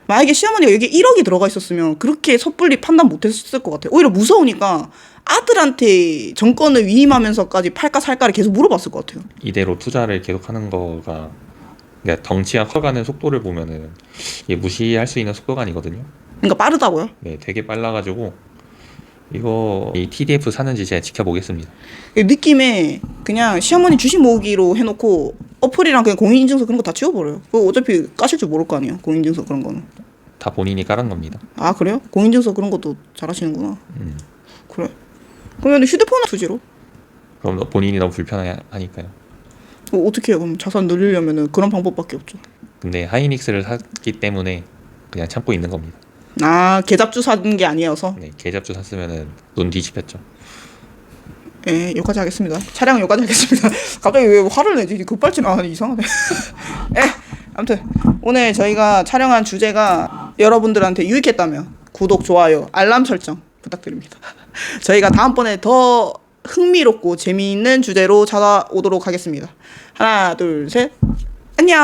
만약에 시어머니가 여기 1억이 들어가 있었으면 그렇게 섣불리 판단 못했을 것 같아요. 오히려 무서우니까 아들한테 정권을 위임하면서까지 팔까 살까를 계속 물어봤을 것 같아요. 이대로 투자를 계속하는 거가 그러니까 덩치가 커가는 속도를 보면은 이게 무시할 수 있는 속도가 아니거든요. 그러니까 빠르다고요? 네, 되게 빨라가지고 이거 이 TDF 사는지 제가 지켜보겠습니다. 느낌에 그냥 시어머니 주식 모으기로 해놓고 어플이랑 그냥 공인인증서 그런 거 다 지워버려요. 그거 어차피 까실 줄 모를 거 아니에요. 공인인증서 그런 거는. 다 본인이 깔은 겁니다. 아 그래요? 공인인증서 그런 것도 잘하시는구나. 그래. 그러면 휴대폰 투지로? 그럼 본인이 너무 불편하니까요. 어떻게 해요? 그럼 자산 늘리려면은 그런 방법밖에 없죠. 근데 하이닉스를 샀기 때문에 그냥 참고 있는 겁니다. 아 계잡주 산 게 아니어서? 네, 계잡주 샀으면은 눈 뒤집혔죠. 예, 여기까지 하겠습니다. 촬영 여기까지 하겠습니다. 갑자기 왜 화를 내지? 급발진 아 이상하네. 예, 아무튼 오늘 저희가 촬영한 주제가 여러분들한테 유익했다면 구독, 좋아요, 알람 설정 부탁드립니다. 저희가 다음번에 더 흥미롭고 재미있는 주제로 찾아오도록 하겠습니다. 하나, 둘, 셋. 안녕.